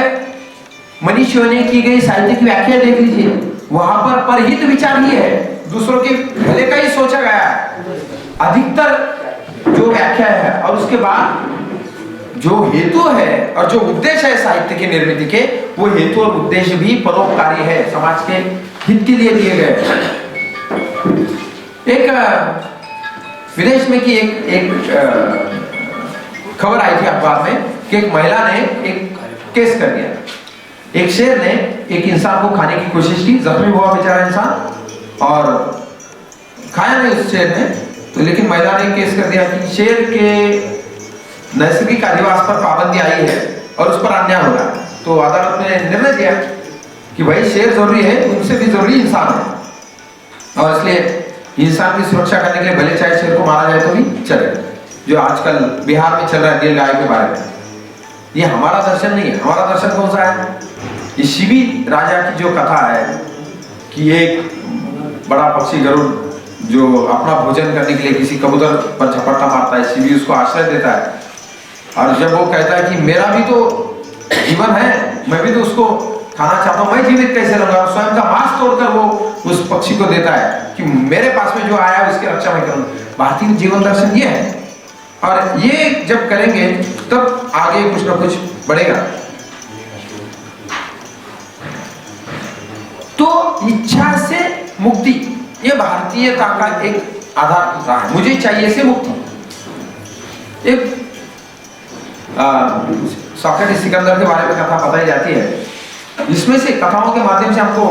मनीषियों ने की गई साहित्य की व्याख्या देख लीजिए, वहां पर परहित विचार ही है, दूसरों के भले का ही सोचा गया है अधिकतर जो व्याख्या है। और उसके बाद जो हेतु है और जो उद्देश्य है साहित्य की निर्मिति के, वो हेतु और उद्देश्य भी परोपकारी है, समाज के हित के लिए दिए गए। एक विदेश में की एक खबर आई थी अखबार में कि एक महिला ने एक केस कर दिया। एक शेर ने एक इंसान को खाने की कोशिश की, जख्मी हुआ बेचारा इंसान और खाया नहीं उस शेर ने, तो लेकिन महिला ने केस कर दिया कि शेर के नैसर्गिक अधिवास पर पाबंदी आई है और उस पर अन्याय हो रहा है। तो अदालत ने निर्णय दिया कि भाई शेर जरूरी है, उनसे भी जरूरी इंसान है, और इसलिए इंसान की सुरक्षा करने के लिए भले चाहे शेर को मारा जाए तो भी चले। जो आजकल बिहार में चल रहा है नील गाय के बारे में, ये हमारा दर्शन नहीं है। हमारा दर्शन कौन सा है? ये शिवी राजा की जो कथा है कि एक बड़ा पक्षी गरुड़ जो अपना भोजन करने के लिए किसी कबूतर पर झपट्टा मारता है, शिवी उसको आश्रय देता है, और जब वो कहता है कि मेरा भी तो जीवन है, मैं भी तो उसको खाना चाहता हूं, मैं जीवित कैसे रहूंगा, स्वयं का मांस तोड़कर वो उस पक्षी को देता है कि मेरे पास में जो आया है उसकी रक्षा मैं करूं। भारतीय जीवन दर्शन ये है, और ये जब करेंगे तब आगे कुछ ना कुछ बढ़ेगा। तो इच्छा से मुक्ति, ये भारतीयता का एक आधार रहा है। मुझे चाहिए से मुक्ति। एक सोक्रेटिस सिकंदर के बारे में कथा बताई जाती है, इसमें से कथाओं के माध्यम से हमको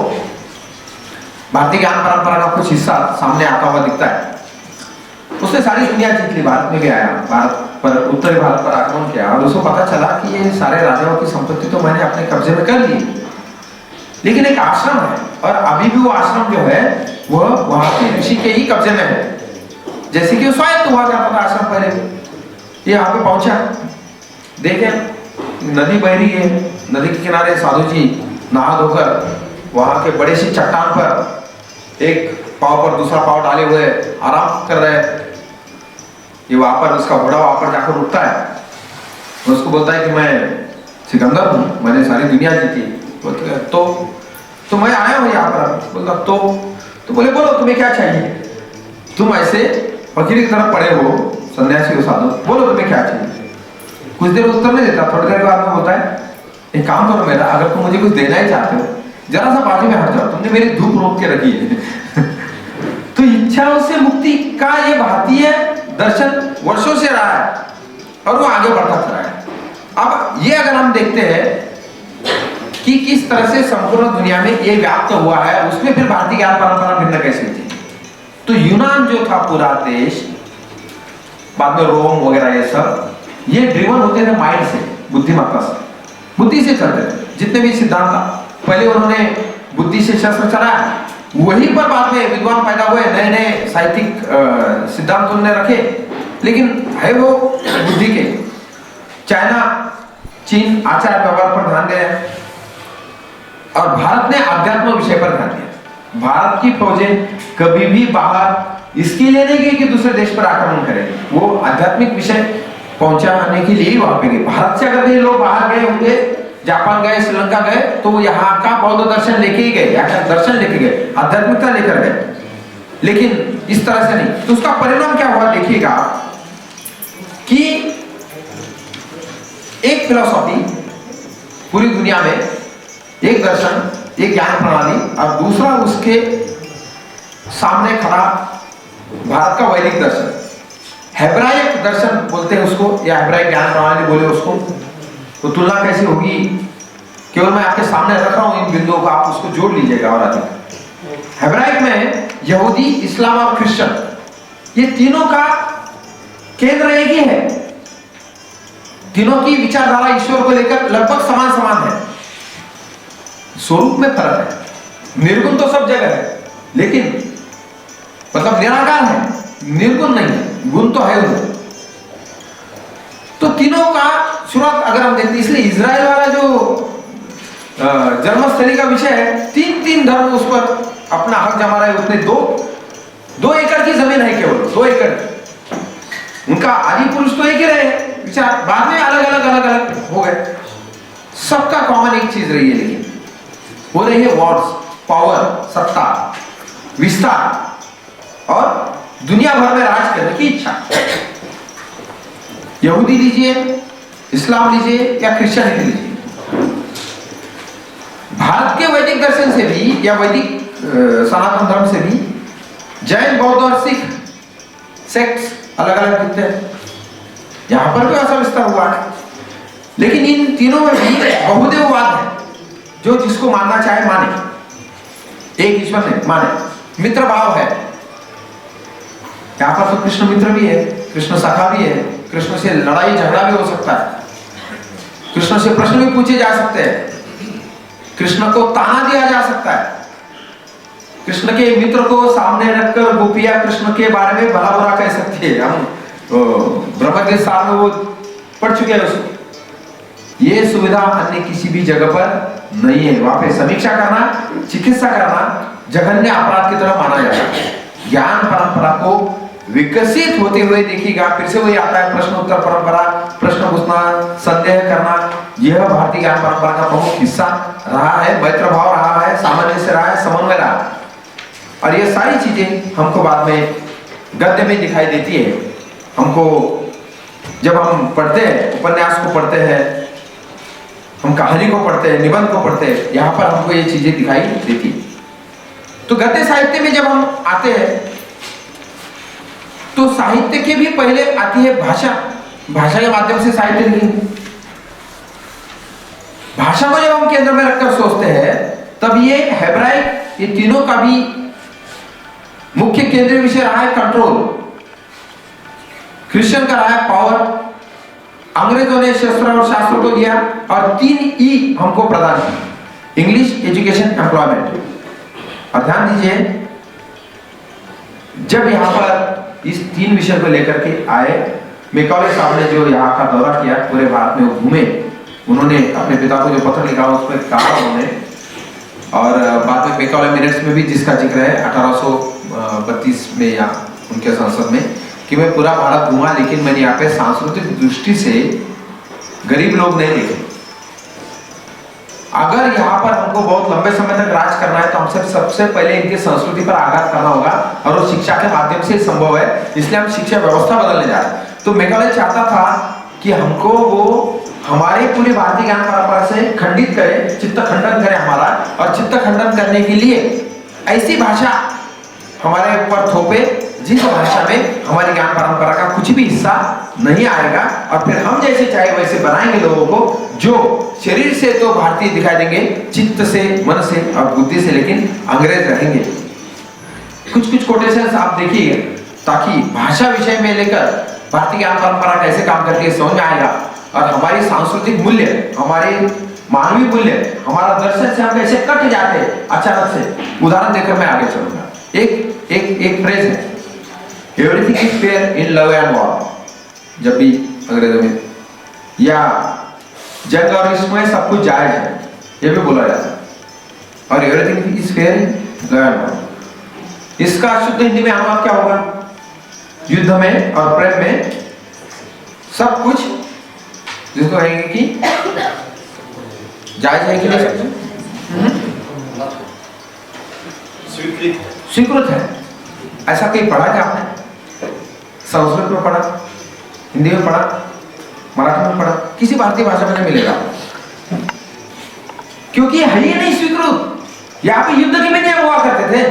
भारतीय ज्ञान परंपरा का कुछ हिस्सा सामने आता हुआ दिखता है। उसने सारी दुनिया जीत ली, भारत में भी आया, भारत पर, उत्तरी भारत पर आक्रमण किया, और उसको पता चला कि ये सारे राजाओं की संपत्ति तो मैंने अपने कब्जे में कर ली, लेकिन एक आश्रम है और अभी भी वो आश्रम जो है वह वहां के ऋषि के ही कब्जे में है। जैसे कि स्वायत्त हुआ करता था आश्रम पहले। ये यहाँ पे पहुंचा, देखे नदी बह रही है, नदी के किनारे साधु जी नहा धोकर वहां के बड़े सी चट्टान पर एक पांव पर दूसरा पांव डाले हुए आराम कर रहे हैं। ये वहां पर उसका घोड़ा वहां पर जाकर रुकता है, उसको बोलता है कि मैं सिकंदर हूँ, मैंने सारी दुनिया जीती। तो मैं आया हूँ यहाँ पर। बोलता तो बोले बोलो तुम्हें क्या चाहिए? तुम ऐसे फकीर की तरफ पड़े हो, सन्यासी हो, साधु, बोलो तुम्हें क्या चाहिए? कुछ देर उत्तर नहीं देता, थोड़ी देर के बाद में बोलता है एक काम करो मेरा, अगर तुम मुझे कुछ देना ही चाहते हो जरा सा बाजू में हट जाओ, तुमने मेरी धूप रोक के रखी है। तो इच्छाओं से मुक्ति का ये भारतीय दर्शन वर्षों से रहा है और वो आगे बढ़ता चला है। अब ये अगर हम देखते हैं कि किस तरह से संपूर्ण दुनिया में ये व्याप्त हुआ है, उसमें फिर भारतीय ज्ञान परंपरा भिन्न कैसे थी? तो यूनान जो था पूरा देश, बाद में रोम वगैरह, ये सब ये ड्रिवन होते थे माइंड से, बुद्धिमत्ता से, बुद्धि से चलते थे। जितने भी सिद्धांत था पहले उन्होंने बुद्धि से शस्त्र चलाया, वहीं पर बाद में विद्वान पैदा हुए, नए नए साहित्यिक सिद्धांत उन्होंने रखे, लेकिन है वो बुद्धि के। चीन आचार व्यवहार पर ध्यान गया और भारत ने आध्यात्म विषय पर ध्यान दिया। भारत की फौजें कभी भी बाहर इसके लिए नहीं गई कि दूसरे देश पर आक्रमण करें, वो आध्यात्मिक विषय पहुंचाने के लिए ही वहां पे गए। भारत से अगर ये लोग बाहर गए होंगे, जापान गए, श्रीलंका गए, तो यहाँ का बौद्ध दर्शन लेके ही गए, यहाँ का दर्शन लेके गए, आध्यात्मिकता लेकर गए, लेकिन इस तरह से नहीं। तो उसका परिणाम क्या हुआ देखिएगा कि एक फिलॉसफी पूरी दुनिया में, एक दर्शन, एक ज्ञान प्रणाली, और दूसरा उसके सामने खड़ा भारत का वैदिक दर्शन, हेब्राइक दर्शन बोलते हैं उसको, या हेब्राइक ज्ञान प्रणाली बोले उसको। तो तुलना कैसी होगी, केवल मैं आपके सामने रख रहा हूं इन बिंदुओं को, आप उसको जोड़ लीजिएगा और अधिक। हेब्राइक में यहूदी, इस्लाम और क्रिश्चियन, ये तीनों का केंद्र एक ही है। तीनों की विचारधारा ईश्वर को लेकर लगभग समान समान है, स्वरूप में फर्क है। निर्गुण तो सब जगह है, लेकिन मतलब निराकार है, निर्गुण नहीं है, गुण तो है उधर। तो तीनों का शुरुआत अगर हम देखते, इसलिए इजराइल वाला जो जन्मस्थली का विषय है, तीन तीन धर्म उस पर अपना हक जमा रहे। उतने दो एकड़ की जमीन है, केवल 2 एकड़। उनका आदि पुरुष तो एक ही रहे, विचार बाद में अलग अलग हो गए। सबका कॉमन एक चीज रही है, लेकिन वो रही है वॉर्स, पावर, सत्ता, विस्तार और दुनिया भर में राज करने की इच्छा। यहूदी लीजिए, इस्लाम लीजिए या क्रिश्चियनिटी लीजिए, भारत के वैदिक दर्शन से भी या वैदिक सनातन धर्म से भी जैन, बौद्ध और सिख सेक्ट्स अलग अलग दिखते हैं। यहां पर भी ऐसा विस्तार हुआ है, लेकिन इन तीनों में भी बहुदेववाद है, जो जिसको मानना चाहे माने, एक ईश्वर ने माने। मित्र भाव है, यहां पर तो कृष्ण मित्र भी है, कृष्ण सखा भी है, कृष्ण से लड़ाई झगड़ा भी हो सकता है, कृष्ण से प्रश्न भी पूछे जा सकते हैं, कृष्ण को ताना दिया जा सकता है, कृष्ण के मित्र को सामने रखकर गोपियां कृष्ण के बारे में भला बुरा कह सकती है। हम ब्रह्मगीत साहब में वो पढ़ चुके हैं उसको। ये सुविधा अन्य किसी भी जगह पर नहीं है। वहां पे समीक्षा करना, चिकित्सा करना जघन्य अपराध की तरह माना जाता है। ज्ञान परंपरा को विकसित होते हुए देखिएगा, फिर से वही आता है प्रश्न उत्तर परंपरा, प्रश्न पूछना, संदेह करना, यह भारतीय ज्ञान परंपरा का प्रमुख हिस्सा रहा है। मैत्र भाव रहा है, सामंजस्य रहा है, समन्वय रहा है, और ये सारी चीजें हमको बाद में गद्य में दिखाई देती है। हमको जब हम पढ़ते हैं, उपन्यास को पढ़ते हैं, हम कहानी को पढ़ते हैं, निबंध को पढ़ते हैं, यहाँ पर हमको ये चीजें दिखाई देती है। तो गद्य साहित्य में जब हम आते हैं, तो साहित्य के भी पहले आती है भाषा। भाषा के माध्यम से साहित्य लिखेंगे। भाषा को जब हम केंद्र में रखकर सोचते हैं, तब ये हेब्राइक, ये तीनों का भी मुख्य केंद्रीय विषय रहा है कंट्रोल। क्रिश्चियन का रहा है पावर, अंग्रेजों ने शस्त्र और शास्त्र को दिया, और 3 ई हमको प्रदान की, इंग्लिश, एजुकेशन, एम्प्लॉयमेंट। और ध्यान दीजिए, जब यहां पर इस 3 विषय को लेकर के आए, मैकॉले साहब ने जो यहाँ का दौरा किया, पूरे भारत में वो घूमे, उन्होंने अपने पिता को जो पत्र लिखा उस पर कहा उन्होंने, और बाद में मैकॉले मिनट्स में भी जिसका जिक्र है 1832 में या उनके संसद में, कि मैं पूरा भारत घूमा, लेकिन मैंने यहाँ पे सांस्कृतिक दृष्टि से गरीब लोग नहीं देखे। अगर यहाँ पर हमको बहुत लंबे समय तक राज करना है, तो हमसे सबसे पहले इनकी संस्कृति पर आघात करना होगा, और वो शिक्षा के माध्यम से संभव है। इसलिए हम शिक्षा व्यवस्था बदलने जा रहे हैं। तो मैकॉले चाहता था कि हमको वो हमारे पूरे भारतीय ज्ञान परंपरा से खंडित करे, चित्त खंडन करे हमारा, और चित्त खंडन करने के लिए ऐसी भाषा हमारे ऊपर थोपे जिस भाषा में हमारी ज्ञान परंपरा का कुछ भी हिस्सा नहीं आएगा, और फिर हम जैसे चाहे वैसे बनाएंगे लोगों को, जो शरीर से तो भारतीय दिखाई देंगे, चित्त से, मन से और बुद्धि से लेकिन अंग्रेज रहेंगे। कुछ कोटेशंस आप देखिए, ताकि भाषा विषय में लेकर भारतीय ज्ञान परंपरा कैसे काम करती है समझ में आएगा, और हमारी सांस्कृतिक मूल्य, हमारे मानवीय मूल्य, हमारा दर्शन से हम कैसे कट जाते हैं अचानक से। उदाहरण देकर मैं आगे चलूंगा। एक फ्रेज है, everything is fair in love and war. जब भी अंग्रेजों में, या जंग और इसमें सब कुछ जायज है, ये भी बोला जाता है। और everything is fair in government. इसका शुद्ध हिंदी में अनुवाद क्या होगा? युद्ध में और प्रेम में सब कुछ जिसको कहेंगे कि जायज है कि नहीं सकते, स्वीकृत है। ऐसा कहीं पढ़ा क्या आपने? संस्कृत में पढ़ा, हिंदी में पढ़ा, मराठी में पढ़ा, किसी भारतीय भाषा में नहीं मिलेगा, क्योंकि है ही नहीं स्वीकृत। यहाँ पे युद्ध के भी नियम हुआ करते थे।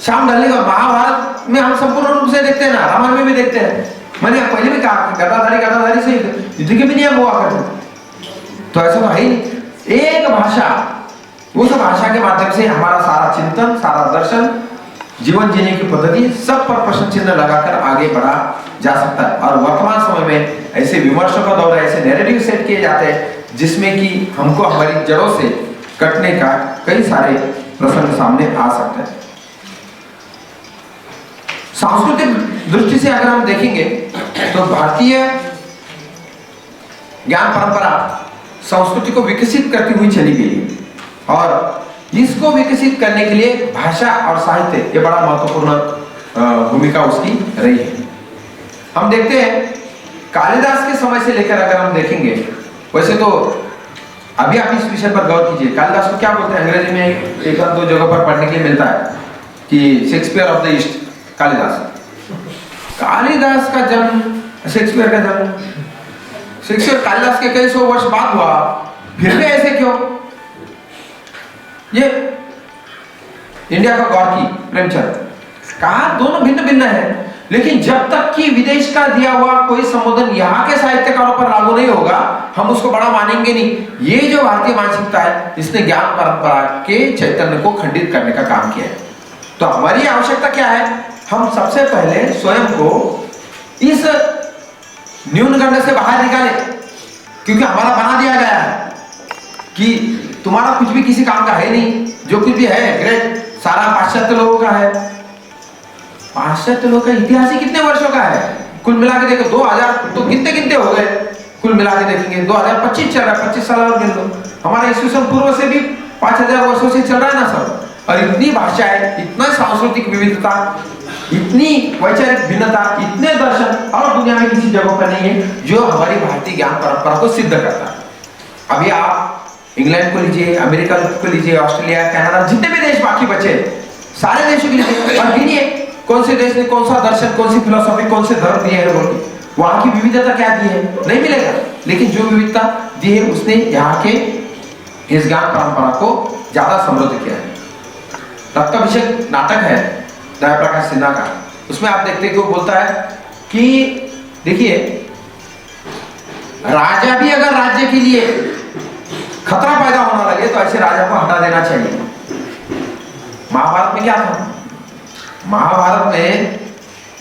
शाम ढलने का महाभारत में हम संपूर्ण रूप से देखते हैं ना, रामायण में भी देखते हैं। मैंने पहले भी कहा गदाधारी से युद्ध के भी नियम हुआ करते थे। तो ऐसा तो है ही नहीं। एक भाषा, उस भाषा के माध्यम से हमारा सारा चिंतन, सारा दर्शन, जीवन जीने की पद्धति सब पर प्रश्न चिन्ह लगाकर आगे बढ़ा जा सकता है। और वर्तमान समय में ऐसे विमर्शों का दौर, ऐसे नैरेटिव सेट किए जाते हैं जिसमें कि हमको हमारी जड़ों से कटने का कई सारे प्रसंग सामने आ सकते हैं। सांस्कृतिक दृष्टि से अगर हम देखेंगे तो भारतीय ज्ञान परंपरा संस्कृति को विकसित करती हुई चली गई, और इसको विकसित करने के लिए भाषा और साहित्य ये बड़ा महत्वपूर्ण भूमिका उसकी रही है। हम देखते हैं कालिदास के समय से लेकर अगर हम देखेंगे, वैसे तो अभी आप इस विषय पर गौर कीजिए, कालिदास को क्या बोलते हैं? अंग्रेजी में एक दो जगह पर पढ़ने के लिए मिलता है कि Shakespeare of the east, Kalidas का जन्म, शेक्सपियर का जन्म, शेक्सपियर कालिदास के कई सौ वर्ष बाद हुआ, फिर भी ऐसे क्यों? ये इंडिया का गौरकी, प्रेमचंद, कहा दोनों भिन्न भिन्न है, लेकिन जब तक कि विदेश का दिया हुआ कोई संबोधन यहाँ के साहित्यकारों पर लागू नहीं होगा, हम उसको बड़ा मानेंगे नहीं। ये जो भारतीय मानसिकता है, इसने ज्ञान परंपरा के चैतन्य को खंडित करने का काम किया है। तो हमारी आवश्यकता क्या है? हम सबसे पहले स्वयं को इस न्यूनगंड से बाहर निकालें, क्योंकि हमारा बना दिया गया है कि तुम्हारा कुछ भी किसी काम का है नहीं, जो कुछ भी है ग्रेट सारा पाश्चात्य लोगों का है। पाश्चात्य लोगों का इतिहास ही कितने वर्षों का है? कुल मिला के देखो 2000 तो गिनते हो गए, कुल मिला के देखेंगे 2025 चल रहा है, 25 साल और गिन लो। हमारा ईस्वी पूर्व से भी 5000 वर्षों से चल रहा है ना सब। और इतनी भाषाएं, इतना सांस्कृतिक विविधता, इतनी वैचारिक भिन्नता, इतने दर्शन और दुनिया में किसी जगह पर नहीं है जो हमारी भारतीय ज्ञान परंपरा को सिद्ध करता है। अभी आप इंग्लैंड को लीजिए, अमेरिका को लीजिए, ऑस्ट्रेलिया, कनाडा, जितने भी देश बाकी बचे सारे देशों के लीजिए और गिनिए कौन से देश ने कौन सा दर्शन, कौन सी फिलोसॉफी, कौन से धर्म दिए हैं बोल के। वहां की विविधता क्या दी है? नहीं मिलेगा। लेकिन जो विविधता दी है उसने यहाँ के इस ज्ञान परंपरा को ज्यादा समृद्ध किया है। रक्ताभिषेक नाटक है जयप्रकाश सिन्हा का, उसमें आप देखते हैं कि वो बोलता है कि देखिए, राजा भी अगर राज्य के लिए खतरा पैदा होने लगे तो ऐसे राजा को हटा देना चाहिए। महाभारत में क्या था? महाभारत में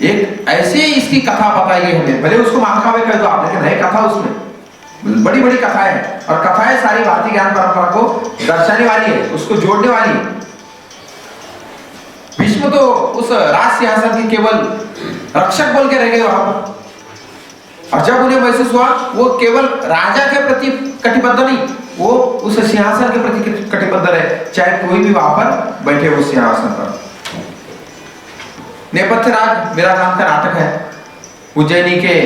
एक ऐसे इसकी कथा बताई गई हमें, भले उसको महाकाव्य कह दो आप, लेकिन है कथा, उसमें बड़ी बड़ी कथाएं हैं, और कथाएं सारी भारतीय ज्ञान परंपरा को दर्शाने वाली है, उसको जोड़ने वाली है। भीष्म तो उस राज सिंहासन के केवल रक्षक बोल के रह गए वहां पर, और जब उन्हें महसूस हुआ वो केवल राजा के प्रति कटिबद्ध नहीं, वो उस सिंहासन के प्रति कटिबद्ध रहे, चाहे कोई भी वहां पर बैठे उस सिंहासन पर। नेपथ्य राग मेरा नाम का नाटक है, उज्जैनी के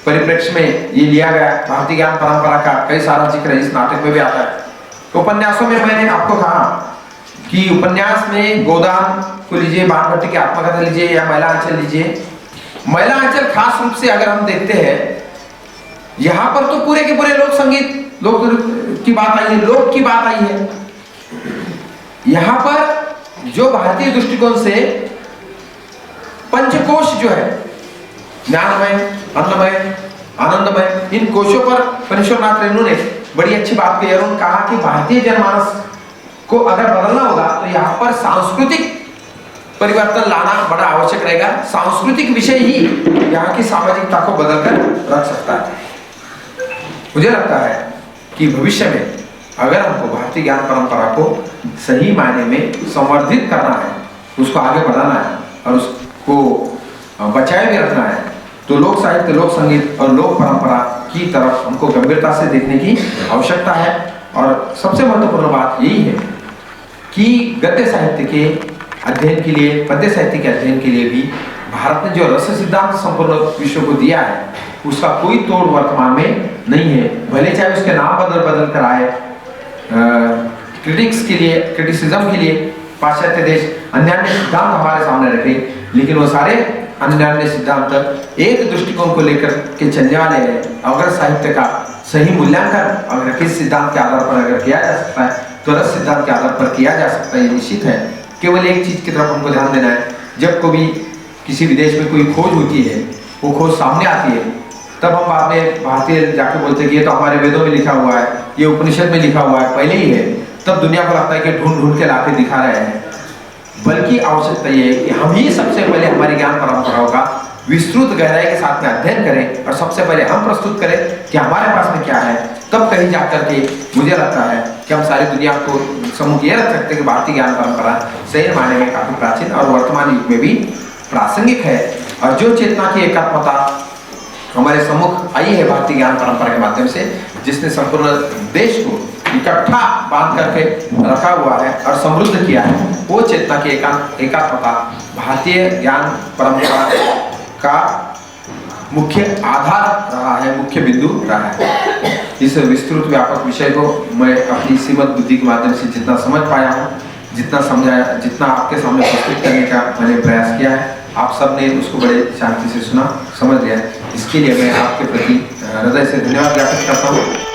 परिप्रेक्ष्य में ये लिया गया भारतीय ज्ञान परंपरा का कई सारा जिक्र इस नाटक में भी आता है। तो उपन्यासों में मैंने आपको कहा कि उपन्यास में गोदान को लीजिए, बाणभट्ट की आत्मकथा लीजिए, या महिला आंचल लीजिए। महिला आंचल खास रूप से अगर हम देखते हैं, यहाँ पर तो पूरे के पूरे लोक संगीत, लोक की बात आई है, लोक की बात आई है। यहाँ पर जो भारतीय दृष्टिकोण से पंचकोश जो है, ज्ञानमय, अन्नमय, आनंदमय, इन कोशों पर फणीश्वरनाथ रेणु ने बड़ी अच्छी बात कही, और उन्होंने कहा कि भारतीय जनमानस को अगर बदलना होगा तो यहाँ पर सांस्कृतिक परिवर्तन लाना बड़ा आवश्यक रहेगा। सांस्कृतिक विषय ही यहाँ की सामाजिकता को बदलकर रख सकता है। मुझे लगता है कि भविष्य में अगर हमको भारतीय ज्ञान परंपरा को सही मायने में संवर्धित करना है, उसको आगे बढ़ाना है और उसको बचाए भी रखना है, तो लोक साहित्य, लोक संगीत और लोक परंपरा की तरफ हमको गंभीरता से देखने की आवश्यकता है। और सबसे महत्वपूर्ण बात यही है कि गद्य साहित्य के अध्ययन के लिए, पद्य साहित्य के अध्ययन के लिए भी भारत ने जो रस सिद्धांत संपूर्ण विश्व को दिया है, उसका कोई तोड़ वर्तमान में नहीं है। भले चाहे उसके नाम बदल कर आए, क्रिटिक्स के लिए, क्रिटिसिज्म के लिए पाश्चात्य देश अन्य सिद्धांत हमारे सामने रखे, लेकिन वो सारे अन्य सिद्धांत एक दृष्टिकोण को लेकर के चलने वाले हैं। अगर साहित्य का सही मूल्यांकन अगर किस सिद्धांत के आधार पर अगर किया जा सकता है तो रस सिद्धांत के आधार पर किया जा सकता है, ये निश्चित है। केवल एक चीज की तरफ हमको ध्यान देना है, जब कभी किसी विदेश में कोई खोज होती है, वो खोज सामने आती है, तब हम बाद में भारतीय जाके बोलते हैं कि ये तो हमारे वेदों में लिखा हुआ है, ये उपनिषद में लिखा हुआ है, पहले ही है। तब दुनिया को लगता है कि ढूंढ ढूंढ के लाके दिखा रहे हैं। बल्कि आवश्यकता ये है कि हम ही सबसे पहले हमारी ज्ञान परंपराओं का विस्तृत गहराई के साथ में अध्ययन करें और सबसे पहले हम प्रस्तुत करें कि हमारे पास में क्या है। तब कहीं जाकर के मुझे लगता है कि हम सारी दुनिया को सम्मुख ये रख सकते हैं कि भारतीय ज्ञान परंपरा सही मायने में काफी प्राचीन और वर्तमान युग में भी प्रासंगिक है। और जो चेतना की एकात्मता हमारे सम्मुख आई है भारतीय ज्ञान परंपरा के माध्यम से, जिसने संपूर्ण देश को इकट्ठा बांध करके रखा हुआ है और समृद्ध किया है, वो चेतना की एकात्मता भारतीय ज्ञान परंपरा का मुख्य आधार रहा है, मुख्य बिंदु रहा है। इस विस्तृत व्यापक विषय को मैं अपनी सीमित बुद्धि के माध्यम से जितना समझ पाया हूँ, जितना समझाया, जितना आपके सामने प्रस्तुत करने का मैंने प्रयास किया है, आप सब ने उसको बड़े शांति से सुना, समझ लिया। इसके लिए मैं आपके प्रति हृदय से धन्यवाद ज्ञापित करता हूँ।